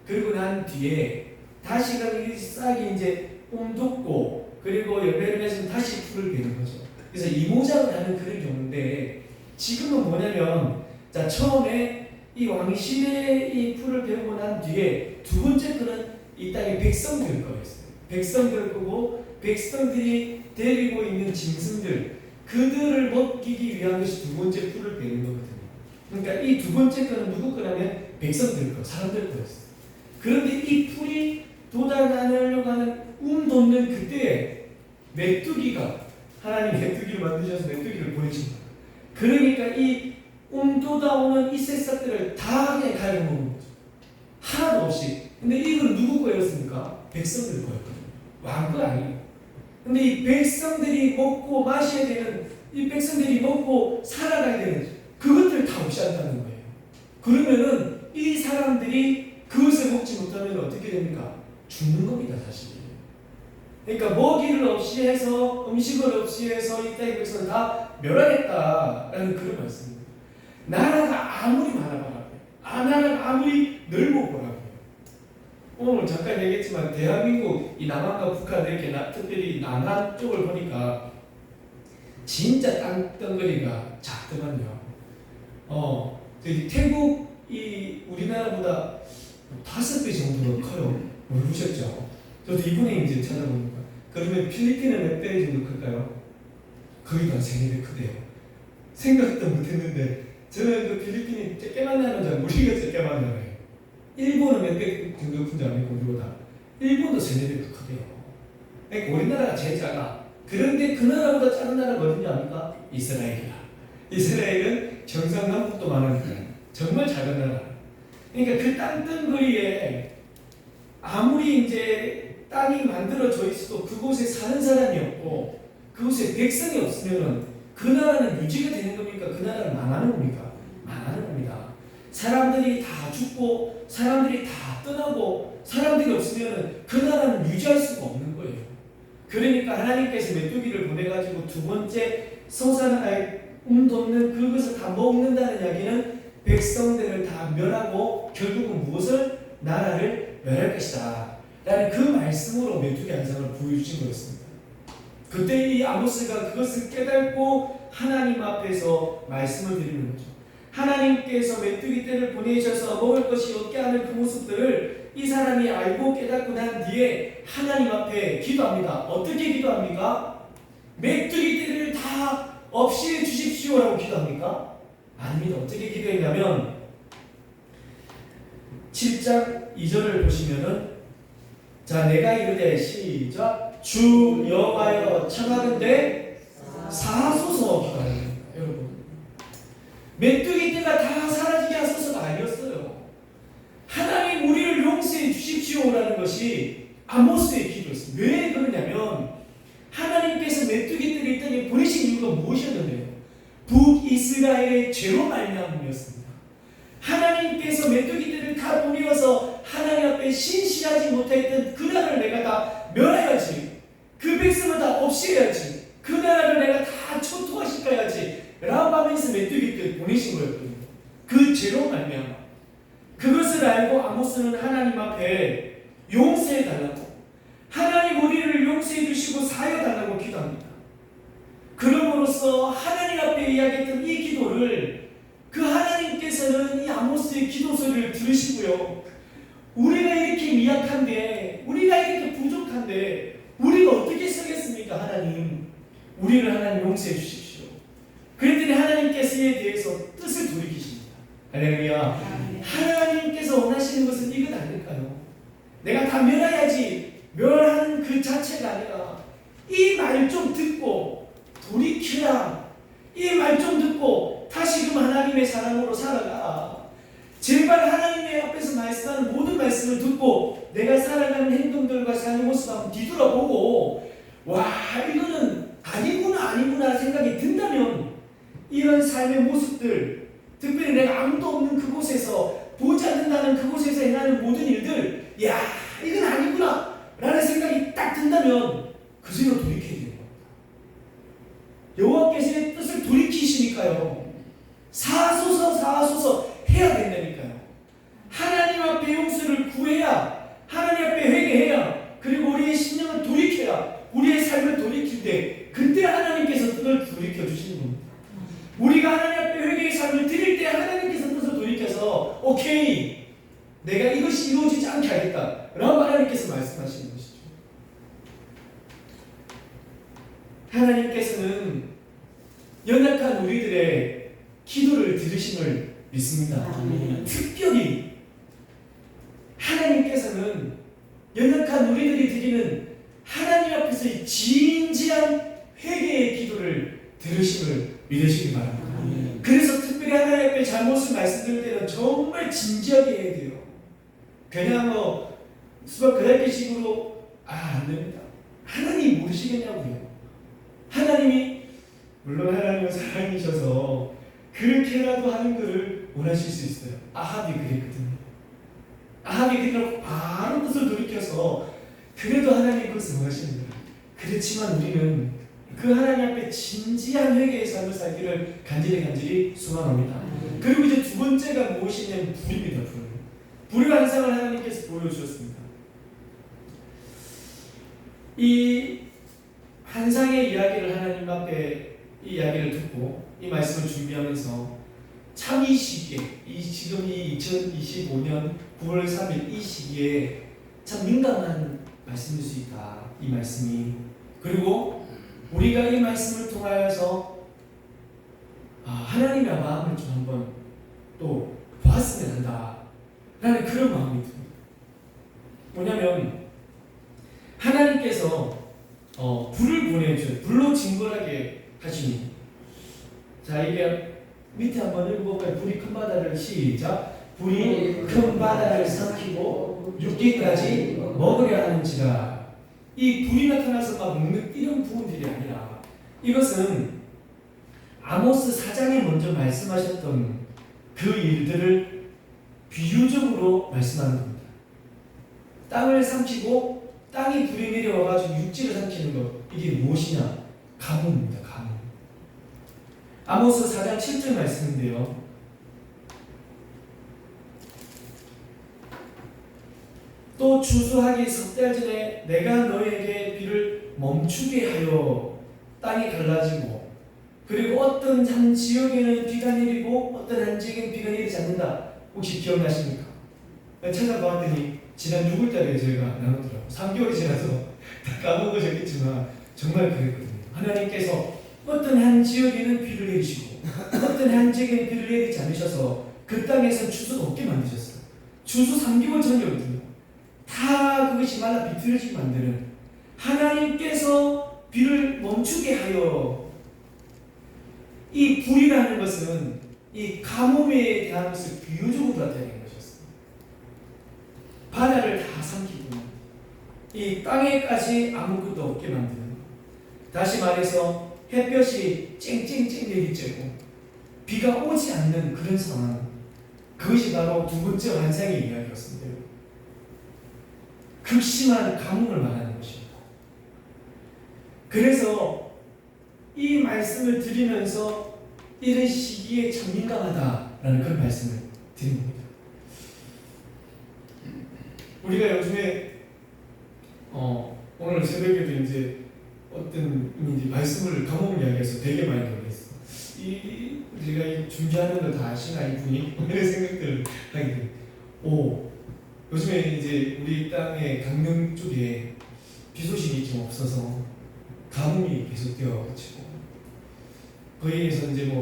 Speaker 1: 그리고 난 뒤에 다시금 이 싹이 이제 돋고 그리고 열매를 맺으면 다시 풀을 베는 거죠. 그래서 이모작을 하는 그런 경우인데 지금은 뭐냐면 자 처음에 이 왕실의 이 풀을 베고 난 뒤에 두 번째 거는 이 땅의 백성들 거였어요. 백성들 거고 백성들이 데리고 있는 짐승들 그들을 먹이기 위한 것이 두 번째 풀을 베는 거거든요. 그러니까 이 두 번째 거는 누구 거냐면 백성들 거, 사람들 거였어요. 그런데 이 풀이 돋아나려고 하는 돋는 그때에 메뚜기가 하나님 메뚜기를 만드셔서 메뚜기를 보내신 거예요. 그러니까 이 돋아오는 이 새싹들을 다 그냥 갉아먹는 거죠. 하나도 없이. 근데 이건 누구 거였습니까? 백성들 거였거든요. 왕 거 아니에요. 근데 이 백성들이 먹고 마셔야 되는 이 백성들이 먹고 살아가야 되는 그것들을 다 없애한다는 거예요. 그러면은 이 사람들이 그것을 먹지 못하면 어떻게 됩니까? 죽는 겁니다, 사실. 그러니까 먹이를 없이 해서 음식을 없이 해서 이 땅의 백성을 다 멸하겠다라는 그런 말씀입니다. 나라가 아무리 많아봐라고요. 나라가 아무리 넓어보라고요. 오늘 잠깐 얘기했지만 대한민국 이 남한과 북한 이렇게 특별히 남한 쪽을 보니까 진짜 땅덩어리가 작더만요. 태국 이 우리나라보다 5배 정도가 커요. 모르셨죠? 저도 이번에 이제 찾아보니까 그러면 필리핀은 몇 배 정도 클까요? 거의 다 3-4배 크대요. 생각도 못했는데 저는 그 필리핀이 쬐깨만 나는 줄 우리가 쬐깨만 나요. 일본은 몇 배 정도 큰지 압니까? 우리보다. 일본도 3-4배 크대요. 그러니까 우리나라가 제일 작아. 그런데 그 나라보다 작은 나라가 어딘지 압니까? 이스라엘이야. 이스라엘은 정상남북도 많으니까 정말 작은 나라. 그러니까 그 땅덩어리에 아무리 이제 땅이 만들어져 있어도 그곳에 사는 사람이 없고 그곳에 백성이 없으면 그 나라는 유지가 되는 겁니까? 그 나라는 망하는 겁니까? 망하는 겁니다. 사람들이 다 죽고 사람들이 다 떠나고 사람들이 없으면 그 나라는 유지할 수가 없는 거예요. 그러니까 하나님께서 메뚜기를 보내가지고 두 번째 돋는 그것을 다 먹는다는 이야기는 백성들을 다 멸하고 결국은 무엇을? 나라를 멸할 것이다 라는 그 말씀으로 메뚜기 환상을 보여주신 거였습니다. 그때 이 아모스가 그것을 깨닫고 하나님 앞에서 말씀을 드리는 거죠. 하나님께서 메뚜기 떼를 보내셔서 먹을 것이 없게 하는 그 모습들을 이 사람이 알고 깨닫고 난 뒤에 하나님 앞에 기도합니다. 어떻게 기도합니까? 메뚜기 떼를 다 없이 해주십시오라고 기도합니까? 아닙니다. 어떻게 기도했냐면 7장 2절을 보시면은 자 내가 이르되 시작 주 여호와여 청하건대 사하소서 기도하는 겁니다. 여러분 메뚜기 떼가 다 사라지게 하소서가 아니었어요. 하나님 우리를 용서해 주십시오라는 것이 아모스의 기도였습니다. 왜 그러냐면 하나님께서 메뚜기 떼를 이 땅에 보내신 이유가 무엇이었는데요? 북이스라엘의 죄로 말미암음이었습니다. 하나님께서 메뚜기 떼를 다 보내어서 하나님 앞에 신실하지 못했던 그 나라를 내가 다 멸해야지. 그 백성을 다 없애야지. 그 나라를 내가 다 초토화시켜야지 라고 하면서 메뚜기 떼를 보내신 거였거든요. 그 죄로 말미암아. 그것을 알고 아모스는 하나님 앞에 용서해 달라고 하나님 우리를 용서해 주시고 사여 달라고 기도합니다. 그럼으로써 하나님 앞에 이야기했던 이 기도를 그 하나님께서는 이 아모스의 기도 소리를 들으시고요. 우리가 이렇게 미약한데 우리가 이렇게 부족한데 우리가 어떻게 쓰겠습니까? 하나님 우리를 하나님 용서해 주십시오. 그랬더니 하나님께서 이에 대해서 뜻을 돌이키십니다. 할렐루야. 하나님께서 원하시는 것은 이것 아닐까요? 내가 다 멸해야지 멸하는 그 자체가 아니라 이 말 좀 듣고 돌이키라. 이 말 좀 듣고 다시금 하나님의 사랑으로 살아가. 제발 하나님의 앞에서 말씀하는 모든 말씀을 듣고 내가 살아가는 행동들과 사는 모습을 한번 뒤돌아보고 와 이거는 아니구나 생각이 든다면 이런 삶의 모습들 특별히 내가 아무도 없는 그곳에서 보지 않는다는 그곳에서 행하는 모든 일들 야 이건 아니구나 라는 생각이 딱 든다면 그 생각 돌이켜야 되는 겁니다. 여호와께서의 뜻을 돌이키시니까요. 사하소서 해야 된다니까요. 하나님 앞에 용서를 구해야 하나님 앞에 회개해야 하나님께서는 연약한 우리들의 기도를 들으심을 믿습니다. 특별히 하나님께서는 연약한 우리들이 드리는 하나님 앞에서의 진지한 회개의 기도를 들으심을 믿으시기 바랍니다. 그래서 특별히 하나님 앞에 잘못을 말씀드릴 때는 정말 진지하게 해야 돼요. 그냥 수박 그다기식으로 안 됩니다. 하나님 모르시겠냐고요. 하나님이 물론 하나님은 사랑이셔서 그렇게라도 하는 것을 원하실 수 있어요. 아합이 그랬거든요. 아합이 그냥 바로 뜻을 돌이켜서 그래도 하나님 그것을 원하시는 거예요. 그렇지만 우리는 그 하나님 앞에 진지한 회개의 삶을 살기를 간절히 소망합니다. 그리고 이제 두 번째가 무엇이냐면 불입니다. 불의 환상을 하나님께서 보여주셨습니다. 이 환상의 이야기를 하나님 앞에 이 이야기를 듣고 이 말씀을 준비하면서 참 이 시기에 지금 이 2025년 9월 3일 이 시기에 참 민감한 말씀일 수 있다. 이 말씀이. 그리고 우리가 이 말씀을 통하여서 하나님의 마음을 좀 한번 또 보았으면 한다 라는 그런 마음이 듭니다. 뭐냐면 하나님께서 불을 보내주셔요. 불로 징벌하게 하시니. 자, 이게 밑에 한번 읽어볼까요? 불이 큰 바다를 시작. 불이 큰 바다를 삼키고 육기까지 먹으려 하는지라. 이 불이 나타나서 막 먹는 이런 부분들이 아니라 이것은 아모스 4장에 먼저 말씀하셨던 그 일들을 비유적으로 말씀하는 겁니다. 땅을 삼키고 땅이 불이 내려와가지고 육지를 삼키는 것, 이게 무엇이냐? 가뭄입니다. 가뭄. 아모스 4장 7절 말씀인데요. 또 추수하기 석 달 전에 내가 너에게 비를 멈추게 하여 땅이 갈라지고, 그리고 어떤 한 지역에는 비가 내리고 어떤 한 지역에는 비가 내리지 않는다. 혹시 기억나십니까? 찾아봤더니 지난 6월달에 저희가 나누더라고요. 3개월이 지나서 다 까먹어졌겠지만 정말 그랬거든요. 하나님께서 어떤 한 지역에는 비를 내리시고 어떤 한 지역에는 비를 내리지 않으셔서 그 땅에서 추수가 없게 만드셨어요. 추수 3개월 전이거든요. 다 그것이 말라 비틀어지게 만드는 하나님께서 비를 멈추게 하여, 이 불이라는 것은 이 가뭄에 대한 것을 비유적으로 나타내는 것이었습니다. 바다를 다 삼키고 이 땅에까지 아무것도 없게 만드는 것. 다시 말해서 햇볕이 쨍쨍쨍 내리쬐고 비가 오지 않는 그런 상황. 그것이 바로 두 번째 환상의 이야기였습니다. 극심한 가뭄을 말하는 것입니다. 그래서 이 말씀을 드리면서 이런 시기에 참 민감하다라는 그런 말씀을 드린 겁니다. 우리가 요즘에 오늘 새벽에도 이제 어떤 분이 말씀을 가뭄 이야기해서 되게 많이 놀랐어. 우리가 준비하는 걸 다 아시나 이분이? 이런 생각들을 하게 됩니다. 요즘에 이제 우리 땅의 강릉 쪽에 비 소식이 좀 없어서 가뭄이 계속되어가지고 거기에서 이제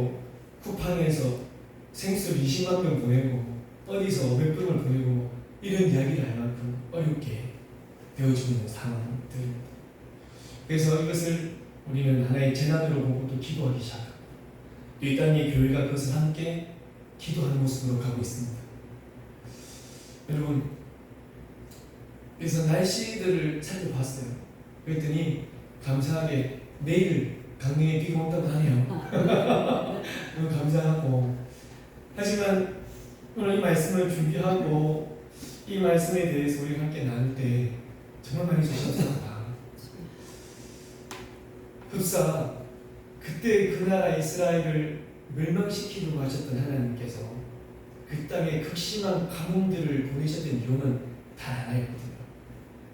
Speaker 1: 쿠팡에서 생수를 20만 병 보내고 어디서 몇 병을 보내고 이런 이야기를 할 만큼 어렵게 되어지고 있는 상황들입니다. 그래서 이것을 우리는 하나의 재난으로 보고 또 기도하기 시작하고 또 이 땅의 교회가 그것을 함께 기도하는 모습으로 가고 있습니다. 여러분, 그래서 날씨들을 살펴봤어요. 그랬더니 감사하게 내일 강릉에 비가 온다고 하네요. 너무 감사하고, 하지만 오늘 이 말씀을 준비하고 이 말씀에 대해서 우리가 함께 나눌 때 정말 많이 주셨다. 흡사 그때 그 나라 이스라엘을 멸망시키려고 하셨던 하나님께서 그 땅에 극심한 가뭄들을 보내셨던 이유는 다 하나였거든요.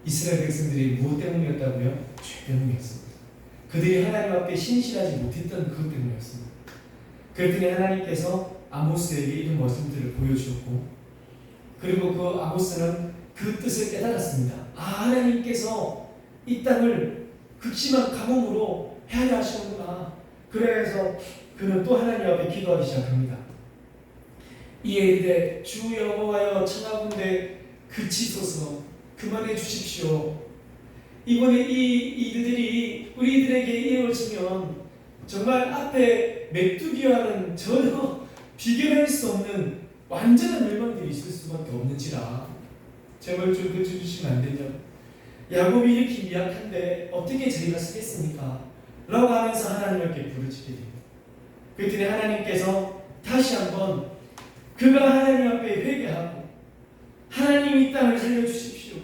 Speaker 1: 이스라엘 백성들이 무엇 때문이었다고요? 죄 때문이었습니다. 그들이 하나님 앞에 신실하지 못했던 그것 때문이었습니다. 그랬더니 하나님께서 아모스에게 이런 말씀들을 보여주었고, 그리고 그 아모스는 그 뜻을 깨달았습니다. 하나님께서 이 땅을 극심한 가뭄으로 해야 하시는구나. 그래서 그는 또 하나님 앞에 기도하기 시작합니다. 이에 이르되 주 여호와여 청하건대 그치소서, 그만해 주십시오. 이번에 이 일들이 우리들에게 이어지면 정말 앞에 메뚜기와는 전혀 비교할 수 없는 완전한 멸망들이 있을 수밖에 없는지라 제발 좀 그쳐주시면 안 되냐. 야곱이 이렇게 미약한데 어떻게 저희가 쓰겠습니까? 라고 하면서 하나님 앞에 부르짖게 됩니다. 그랬더니 하나님께서 다시 한번 그가 하나님 앞에 회개하고 하나님 이 땅을 살려주십시오.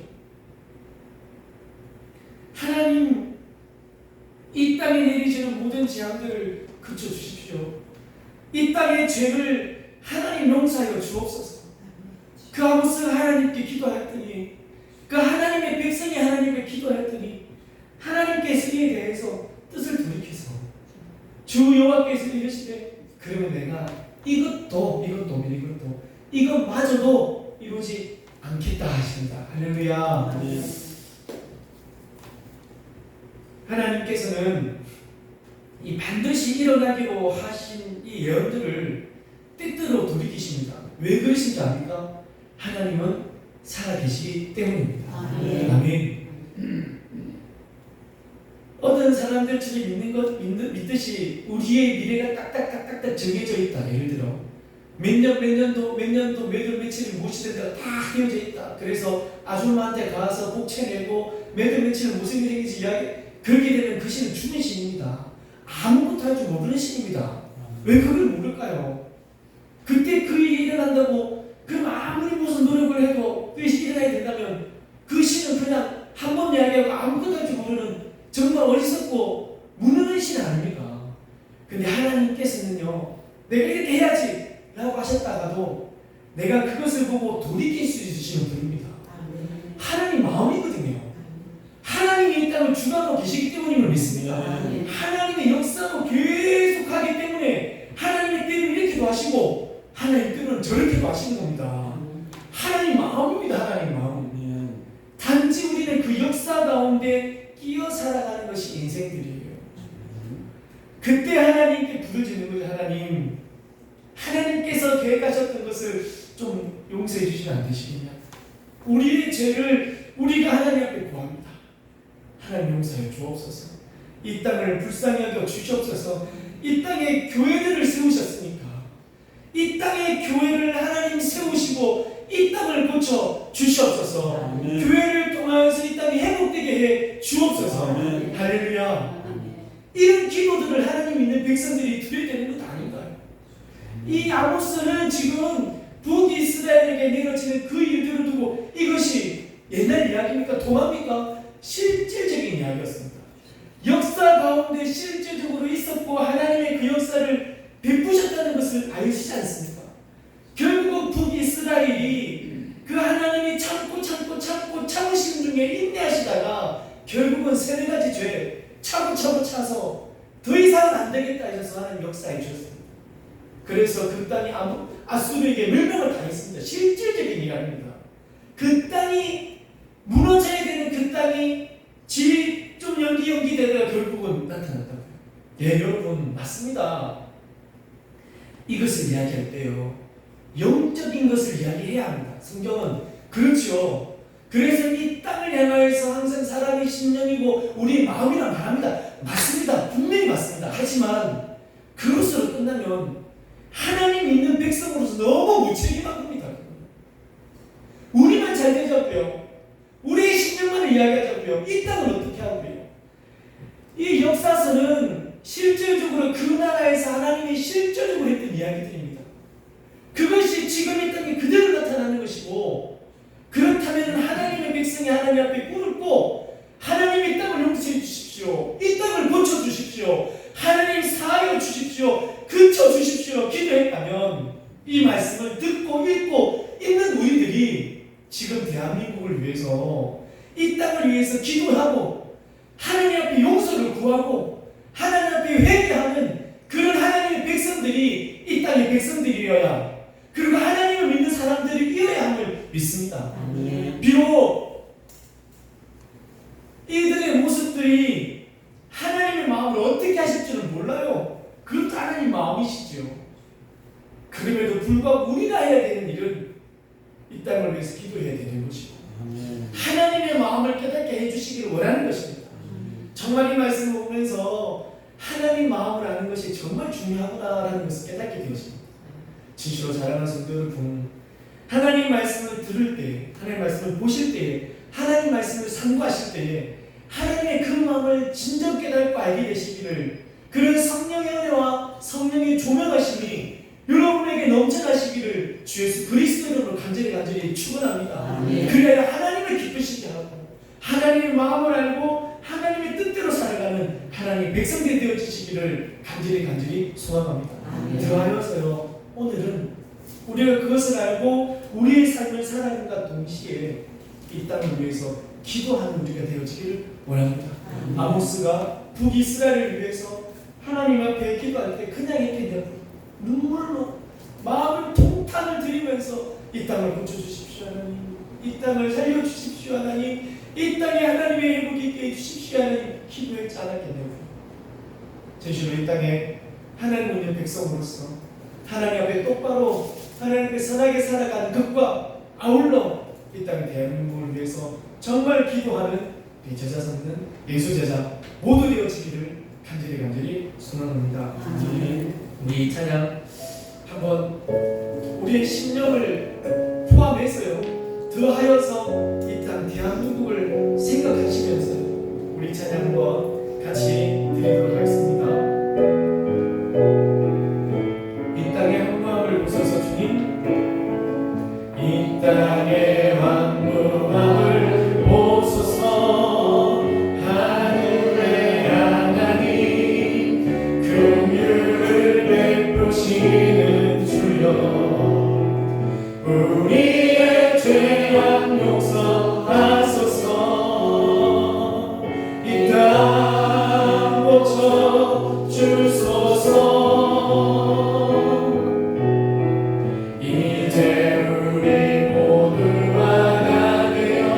Speaker 1: 하나님 이 땅에 내리지는 모든 재앙들을 그쳐주십시오. 이 땅의 죄를 하나님 용서하여 주옵소서. 그 아모스가 하나님께 기도했더니 그 하나님의 백성이 하나님께 기도했더니 하나님께서 이에 대해서 뜻을 돌이켜서 주 여호와께서 이르시되 그러면 내가 이것마저도 이루지 않겠다 하십니다. 할렐루야. 하나님께서는 이 반드시 일어나기로 하신 이 예언들을 때때로 돌이키십니다. 왜 그러신지 압니까? 하나님은 살아계시기 때문입니다. 아멘. 어떤 사람들처럼 믿듯이 우리의 미래가 딱딱딱딱 정해져 있다. 예를 들어 몇 년도 몇월 며칠을 무엇이 된다가 다 되어져 있다. 그래서 아줌마한테 가서 복채 내고 몇월 며칠을 무슨 일이 생기지 이야기, 그렇게 되면 그 신은 죽은 신입니다. 아무것도 할 줄 모르는 신입니다. 왜 그걸 모를까요? 그때 그 일이 일어난다고 그럼 아무리 무슨 노력을 해도 그 일이 일어나야 된다면 그 신은 그냥 한 번 이야기하고 아무것도 할 줄 모르는 정말 어리석고 무능한 신 아닙니까? 근데 하나님께서는요, 내가 이렇게 해야지 라고 하셨다가도 내가 그것을 보고 돌이킬 수 있으시는 분입니다. 하나님 마음이거든요. 하나님이 이 땅을 주관하고 계시기 때문임을 믿습니다. 하나님의 역사로 계속 하기 때문에 하나님의 때는 이렇게도 하시고 하나님의 때는 저렇게도 하시는 겁니다. 하나님 마음입니다. 하나님 마음. 단지 우리는 그 역사 가운데 끼어 살아가는 것이 인생들이에요. 그때 하나님께 부르짖는 거예요. 하나님께서 계획하셨던 것을 좀 용서해 주시면 안 되시겠냐? 우리의 죄를 우리가 하나님 앞에 구합니다. 하나님 용서해 주옵소서. 이 땅을 불쌍히 여겨 주시옵소서. 이 땅에 교회들을 세우셨으니까 이 땅에 교회를 하나님 세우시고 이 땅을 고쳐 주시옵소서. 아멘. 교회를 통하여서 이 땅이 회복되게 해 주옵소서. 아멘. 할렐루야. 아멘. 이런 기도들을 하나님 있는 백성들이 드려야 되는 것 아닌가요? 이 아모스는 지금 북이스라엘에게 내려지는 그 일들을 두고 이것이 옛날 이야기입니까? 동화입니까? 실질적인 이야기였습니다. 역사 가운데 실질적으로 있었고 하나님의 그 역사를 베푸셨다는 것을 알시지 않습니까? 결국 북이스라엘이 그 하나님이 참으시는 중에 인내하시다가 결국은 3가지 죄 차고 차서 더 이상은 안 되겠다 하셔서 하나님 역사해 주셨습니다. 그래서 그 땅이 아수르에게 멸망을 당했습니다. 실질적인 이야기입니다. 그 땅이 무너져야 되는 그 땅이 질이 좀 연기되다가 결국은 나타났다고요. 예, 여러분 맞습니다. 이것을 이야기할 때요, 영적인 것을 이야기해야 합니다. 성경은 그렇죠. 그래서 이 땅을 향하여서 항상 사람의 심령이고 우리의 마음이라 말합니다. 맞습니다. 분명히 맞습니다. 하지만 그것으로 끝나면 하나님 믿는 백성으로서 너무 무책임한 겁니다. 우리만 잘 되자고요. 우리의 심령만을 이야기하자고요. 이 땅을 어떻게 하고요. 이 역사서는 실질적으로 그 나라에서 하나님이 실질적으로 했던 이야기들입니다. 그것이 지금 이 땅에 그대로 나타나는 것이고, 그렇다면 하나님의 백성이 하나님 앞에 꿇고 하나님 이 땅을 용서해 주십시오. 이 땅을 고쳐 주십시오. 하나님 사하여 주십시오. 그쳐 주십시오. 기도했다면 이 말씀을 듣고 읽고 있는 우리들이 지금 대한민국을 위해서 이 땅을 위해서 기도하고 하나님 앞에 용서를 구하고 하나님 앞에 회개하는 그런 하나님의 백성들이 이 땅의 백성들이어야, 그리고 하나님을 믿는 사람들이어야 함을 믿습니다. 비록 이들의 모습들이 하나님의 마음을 정말 이 말씀을 보면서 하나님 마음을 아는 것이 정말 중요하구나라는 것을 깨닫게 되었습니다. 진실로 사랑하는 성도 여러분, 하나님 말씀을 들을 때, 하나님 말씀을 보실 때, 하나님 말씀을 상고하실 때 하나님의 그 마음을 진정 깨닫고 알게 되시기를, 그런 성령의 은혜와 성령의 조명하심이 여러분에게 넘쳐나시기를 주 예수 그리스도 이름으로 간절히 축원합니다. 그래야 하나님을 기쁘시게 하고 하나님의 마음을 알고 하나님의 뜻대로 살아가는 하나님의 백성들이 되어주시기를 간절히 소망합니다. 들어하여서요, 오늘은 우리가 그것을 알고 우리의 삶을 살아가는가 동시에 이 땅을 위해서 기도하는 우리가 되어지기를 원합니다. 아모스가 북이스라엘을 위해서 하나님 앞에 기도할 때 그냥 이렇게 눈물로 마음을 통탄을 들이면서 이 땅을 고쳐주십시오 하나님, 이 땅을 살려주십시오 하나님, 이 땅에 하나님의 회복이 있게 해주십시오 하나님 기도했지 않았겠네요. 진실로 이 땅에 하나님 있는 백성으로서 하나님 앞에 똑바로 하나님 앞에 선하게 살아가는 것과 아울러 이 땅 대한민국을 위해서 정말 기도하는 제자 삼는 예수 제자 모두 되어지기를 간절히 소망합니다. 우리 찬양 한번 우리의 심령을 포함해서요, 더하여서 이 땅 대한민국을 생각하시면서 우리 찬양 한번 같이 드리도록 하겠습니다. 이 땅의 황무함을 보소서 주님, 이 땅의 황무함을 보소서. 하늘의 하나님 긍휼을 베푸시는 주여, 우리의 죄악 용서하소서. 이 땅 고쳐 주소서. 이제 우리 모두 하나 되어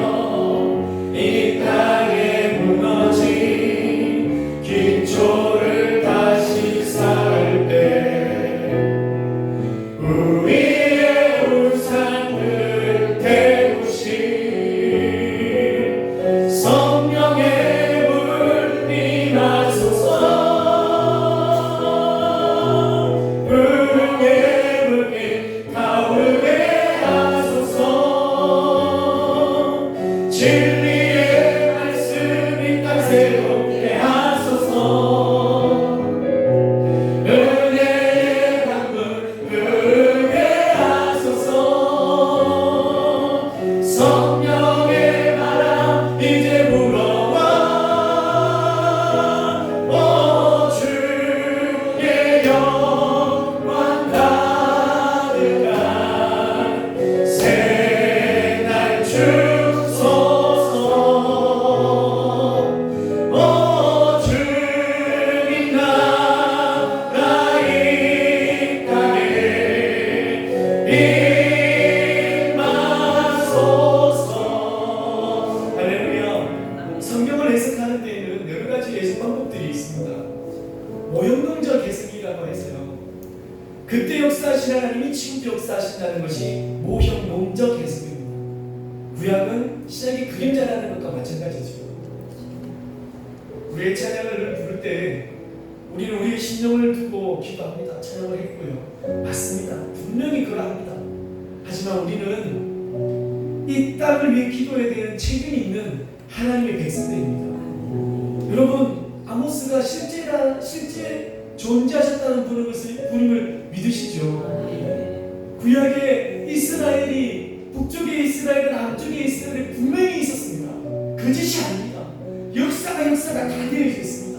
Speaker 1: 이 땅에 무너진 기초를 다시 쌓을 때 우리의 우상을 태우신 성령의 불 임하소서. 부흥의 불길 타오르게 하소서. 진리의 말씀 이 땅 새롭게 하소서. 은혜의 강물 흐르게 하소서. 성령의 바람 이제 불어와. 오 주의 영광 가득한 새날 주소서. 오 주님 나라 이 땅에 임하소서. 할렐루야. 성경을 해석하는 데에는 여러 가지 해석 방법들이 있습니다. 모형론적 해석이라고 해서요, 그때 역사하신 하나님이 지금도 역사하신다는 것이 모형론적 해석입니다. 구약은 신약의 그림자라는 것과 마찬가지죠. 우리의 찬양을 부를 때 우리는 우리의 심령을 두고 기도합니다. 찬양을 했고요. 맞습니다. 분명히 그러합니다. 하지만 우리는 이 땅을 위해 기도해야 되는 책임이 있는 하나님의 백성들입니다. 여러분, 아모스가 실제 존재하셨다는 분임을 믿으시죠? 구약의 이스라엘이 북쪽의 이스라엘과 남쪽의 이스라엘이 분명히 있었습니다. 거짓이 아닙니다. 역사가 다 되어 있습니다.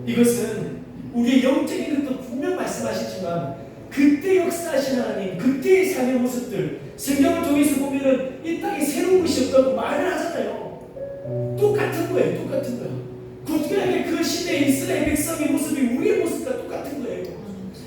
Speaker 1: 이것은 우리의 영적인 것도 분명 말씀하시지만 그때 역사하신 하나님, 그때의 삶의 모습들 성경을 통해서 보면은 이 땅에 새로운 것이 없다고 말을 하잖아요. 똑같은 거예요. 구약의 그 시대의 이스라엘 백성의 모습이 우리의 모습과 똑같은 거예요.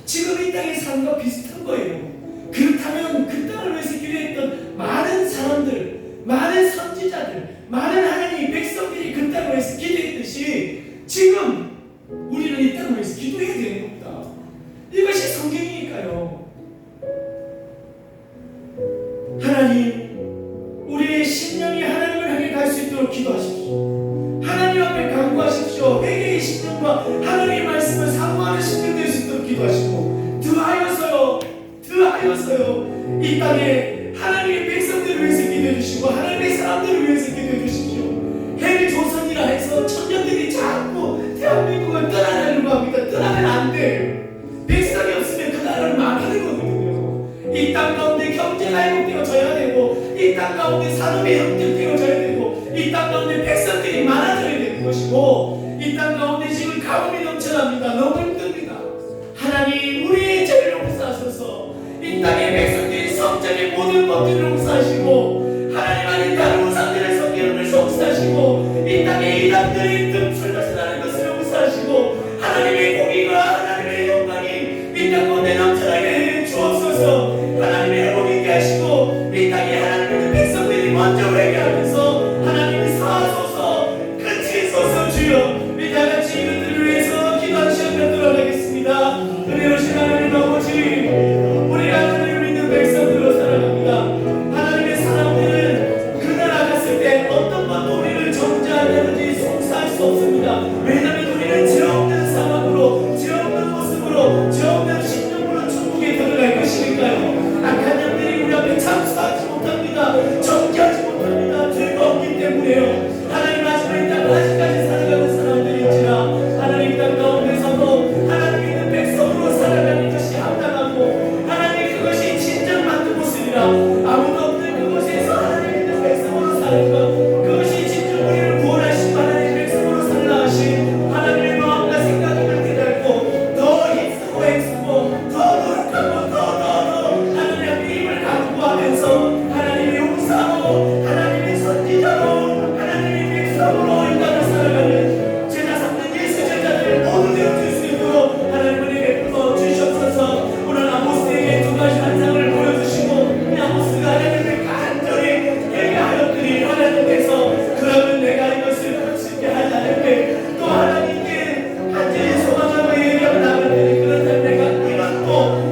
Speaker 1: 지금 이 땅의 삶과 비슷한 거예요. 그렇다면 그 땅을 위해서 기도했던 많은 사람들, 많은 선지자들, 많은 하나님의 백성들이 그 땅을 위해서 기도했듯이 지금 우리는 이 땅을 위해서 기도해야 되는 겁니다. 이것이 성경이니까요. 하나님, 우리의 심령이 하나님을 향해 갈 수 있도록 기도하십시오. 하나님 앞에 간구하십시오. 신령과 하나님의 말씀을 사모하는 신령 될 수 있도록 기도하시고 더하여서요 이 땅에 하나님의 백성들을 위해서 기도해 주시고 하나님의 사람들을 위해서 기도해 주십시오. 헬 조선이라 해서 천년들이 자꾸 대한민국을 떠나려고 합니다. 떠나면 안 돼. 백성이 없으면 그 나라를 망하는 거거든요. 이 땅 가운데 경제가 회복되어져야 되고 이 땅 가운데 산업이 회복되어져야 되고 이 땅 가운데 백성들이 많아져야 되는 것이고 이 땅 가운데 지금 가뭄이 넘쳐납니다. 너무 힘듭니다. 하나님 우리의 죄를 용서하소서. 이 땅의 백성들이 성전의 모든 법들을 용서하시고 하나님 안에 다른 우상들의 성경을 용서하시고 이 땅의 이단들이 뜸틀어서 나는 것을 용서하시고 하나님의 공의와 하나님의 영광이 이 땅 가운데 넘쳐나게 주옵소서. 하나님의 회복이 있게 하시고 이 땅에 하나님의 백성들이 먼저 회개하면서 하나님이 사하소서 그치소서 주여. 이 다같이 이들을 위해서 기도하는 시간 갖도록 하겠습니다. 은혜로우신 하나님 아버지 우리가 하나님을 믿는 백성들로 살아갑니다. 하나님의 사람들은 그 나라 갔을 때 어떤 것도 우리를 정죄하려든지 송사할 수 없습니다. 왜냐하면 우리는 죄 없는 사람으로 죄 없는 모습으로 죄 없는 신령으로 천국에 들어갈 것이니까요. 악한 영들이 우리 앞에 참수하지 못합니다. 정죄하지 못합니다. 죄가 없기 때문에요. 하나님 마지막에 땅 아직까지 살아가는 사람들인지라 하나님 땅 가운데서도 하나님 믿는 백성으로 살아가는 것이 합당하고 하나님 그것이 진정 맞는 모습이라 아무도 없는 그곳에서 하나님 믿는 백성으로 사는 것 그것이 진정 우리를 구원하신 하나님 백성으로 살라 하신 하나님의 마음과 생각을 깨닫고 더 힘쓰고 애쓰고 더 노력하고 더 하나님 앞에 힘을 강구하면서 하나님의 용사로 하나님의 선지자로 하나님의 백성으로 이 땅을 살아가는 제자 삼는 예수 제자들 모두 되어줄 수 있도록 하나님을 베풀어 주시옵소서. 오늘 아모스에게 두 가지 환상을 보여주시고 이 아모스가 하나님을 간절히 얘기하였더니 하나님께서 그러면 내가 이것을 그치게 하지 않을게 또 하나님께 간절히 소망하고 얘기하고 나가는데 그렇다면 내가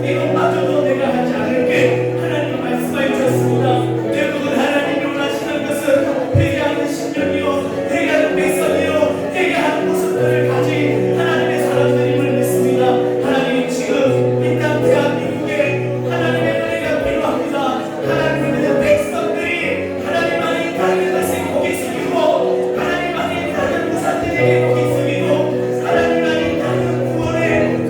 Speaker 1: 이것마저도 내가 하지 않을게 하나님 말씀하여 주셨습니다. 결국은 하나님이 원하시는 것은 회개하는 심령이요 회개하는 백성이요 회개하는 모습들을 가진 하나님의 사람들임을 믿습니다. 하나님 지금 이 땅 대한민국에 하나님의 은혜가 필요합니다. 하나님의 믿는 백성들이 하나님 안에 다른 것에 고개 숙이고 하나님 안에 다른 우상들에게 고개 숙이고 하나님 안에 다른 구원에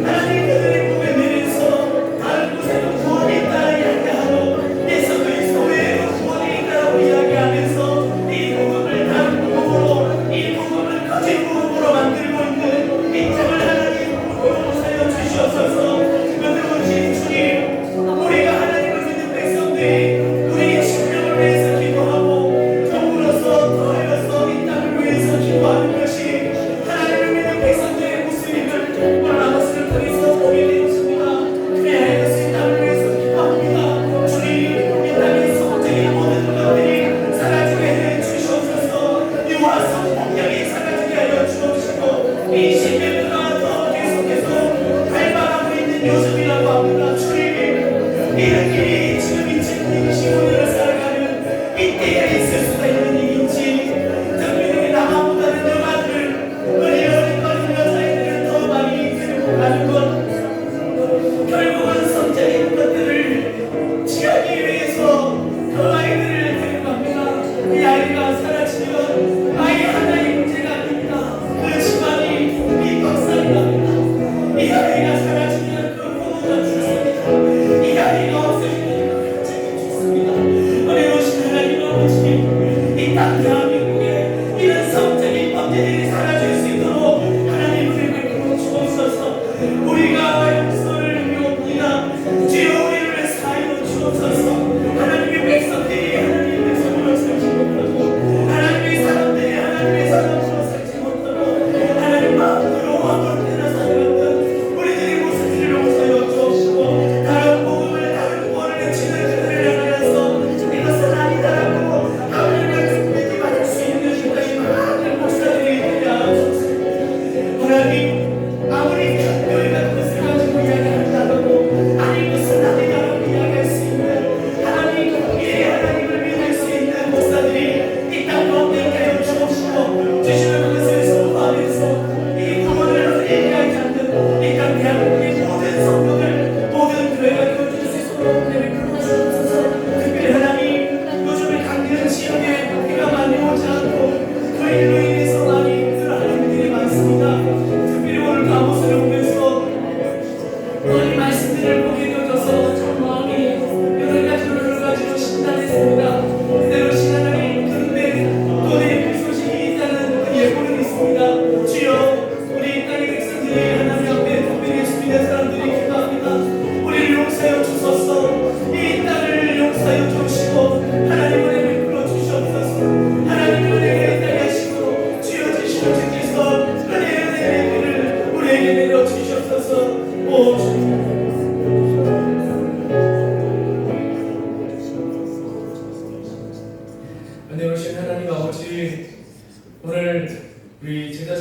Speaker 1: 하나님 그들의 몸에 내려서 다른 곳에도 구원이 있다 이야기하고 예수 그리스도 외에도 구원이 있다고 이야기하면서 이 복음을 다른 복음으로 이 복음을 거짓 복음으로 만들고 있는 이 점을 하나님 용서하여 주시옵소서. 은혜로우신 주님 우리가 하나님을 믿는 백성들이 우리의 심령을 위해서 기도하고 더불어서 더하여서 이 땅을 위해서 기도하는 것이 하나님을 믿는 백성들의 모습임을 오늘 아버지를 통해서 보게 되었습니다. 그래야 이것을 이 땅을 위해서 기도합니다. 주님 이 땅의 성적인 모든 것들이 사라지게 해 주시옵소서. 유아 성폭력이 사라지게 하여 주옵시고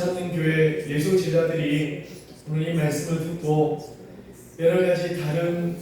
Speaker 1: 삼는 교회 예수 제자들이 오늘 이 말씀을 듣고 여러 가지 다른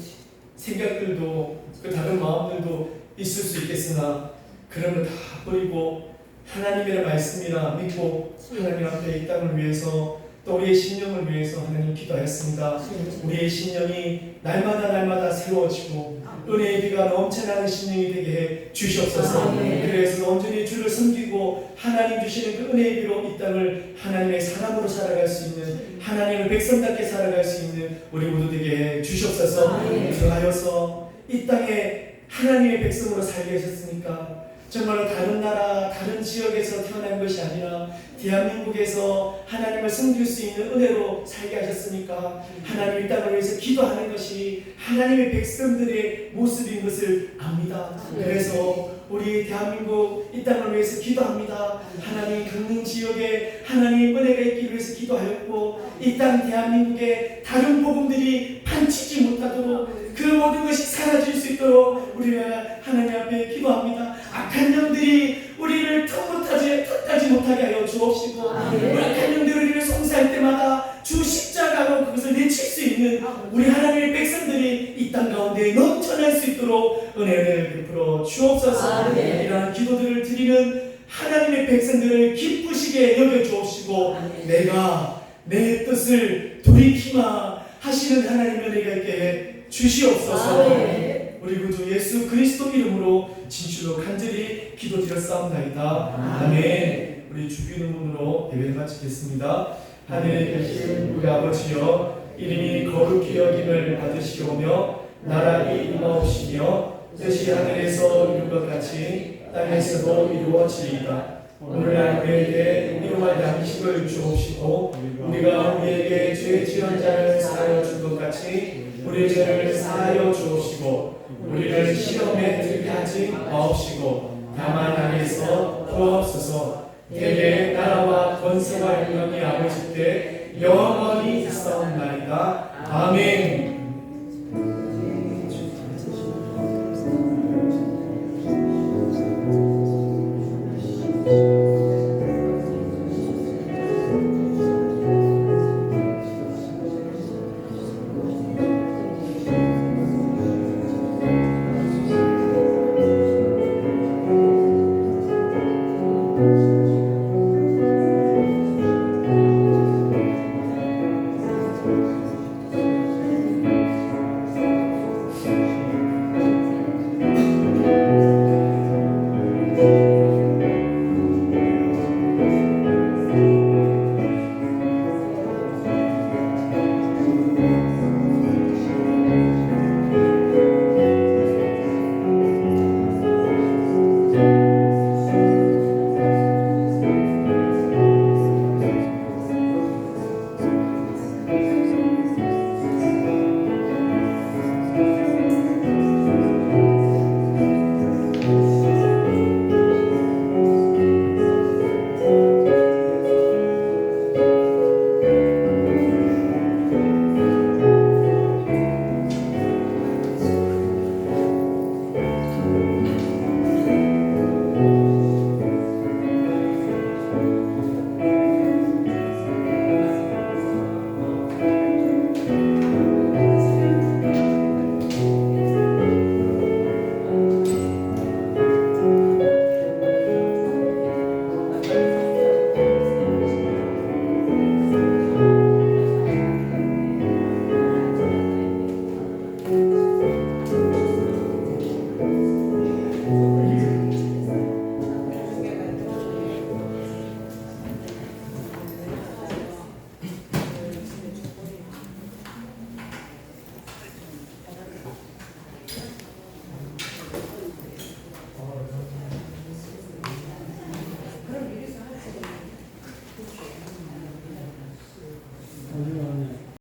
Speaker 1: 생각들도 그 다른 마음들도 있을 수 있겠으나 그런 걸 다 버리고 하나님의 말씀이나 믿고 하나님 앞에 이 땅을 위해서 또 우리의 신령을 위해서 하나님 기도하였습니다. 우리의 신령이 날마다 새로워지고 은혜의 비가 넘쳐나는 신령이 되게 해 주시옵소서. 그래서 온전히 주를 섬기고 하나님 주시는 그 은혜의 비로 이 땅을 하나님의 사람으로 살아갈 수 있는 하나님의 백성답게 살아갈 수 있는 우리 모두 되게 해 주시옵소서. 그하여서 이 땅에 하나님의 백성으로 살게 하셨으니까 정말로 다른 나라, 다른 지역에서 태어난 것이 아니라 대한민국에서 하나님을 섬길 수 있는 은혜로 살게 하셨으니까 하나님 이 땅을 위해서 기도하는 것이 하나님의 백성들의 모습인 것을 압니다. 그래서 우리 대한민국 이 땅을 위해서 기도합니다. 하나님 강릉 지역에 하나님 은혜가 있기 위해서 기도하였고 이 땅 대한민국에 다른 복음들이 판치지 못하도록 그 모든 것이 사라질 수 있도록 우리가 하나님 앞에 기도합니다. 악한 영들이 우리를 턱까지 못하게 하여 주옵시고 악한 영들이 우리를 송사할 때마다 주 십자가로 그것을 내칠 수 있는 우리 하나님의 백성들이 이 땅 가운데 넘쳐날 수 있도록 은혜를 베풀어 주옵소서. 이러한 기도들을 드리는 하나님의 백성들을 기쁘시게 여겨 주옵시고 내가 내 뜻을 돌이키마 하시는 하나님의 은혜가 있게 주시옵소서. 우리 구주 예수 그리스도 이름으로 진실로 간절히 기도드렸사옵나이다. 아멘. 우리 주기는 문으로 예배를 마치겠습니다. 하늘에 계신 우리 아버지여, 이름이 거룩히 여김을 받으시오며 나라가 임하옵시며 뜻이 하늘에서 이룬 것 같이 땅에서도 이루어지이다. 오늘날 우리에게 일용할 양식을 주옵시고 우리가 우리에게 죄 지은 자를 사하여 준 것 같이 우리의 죄를 사하여 주옵시고 우리를 시험에 들게 하지 마옵시고 다만 악에서 구하옵소서. 대개 나라와 권세와 영광이 아버지께 영원히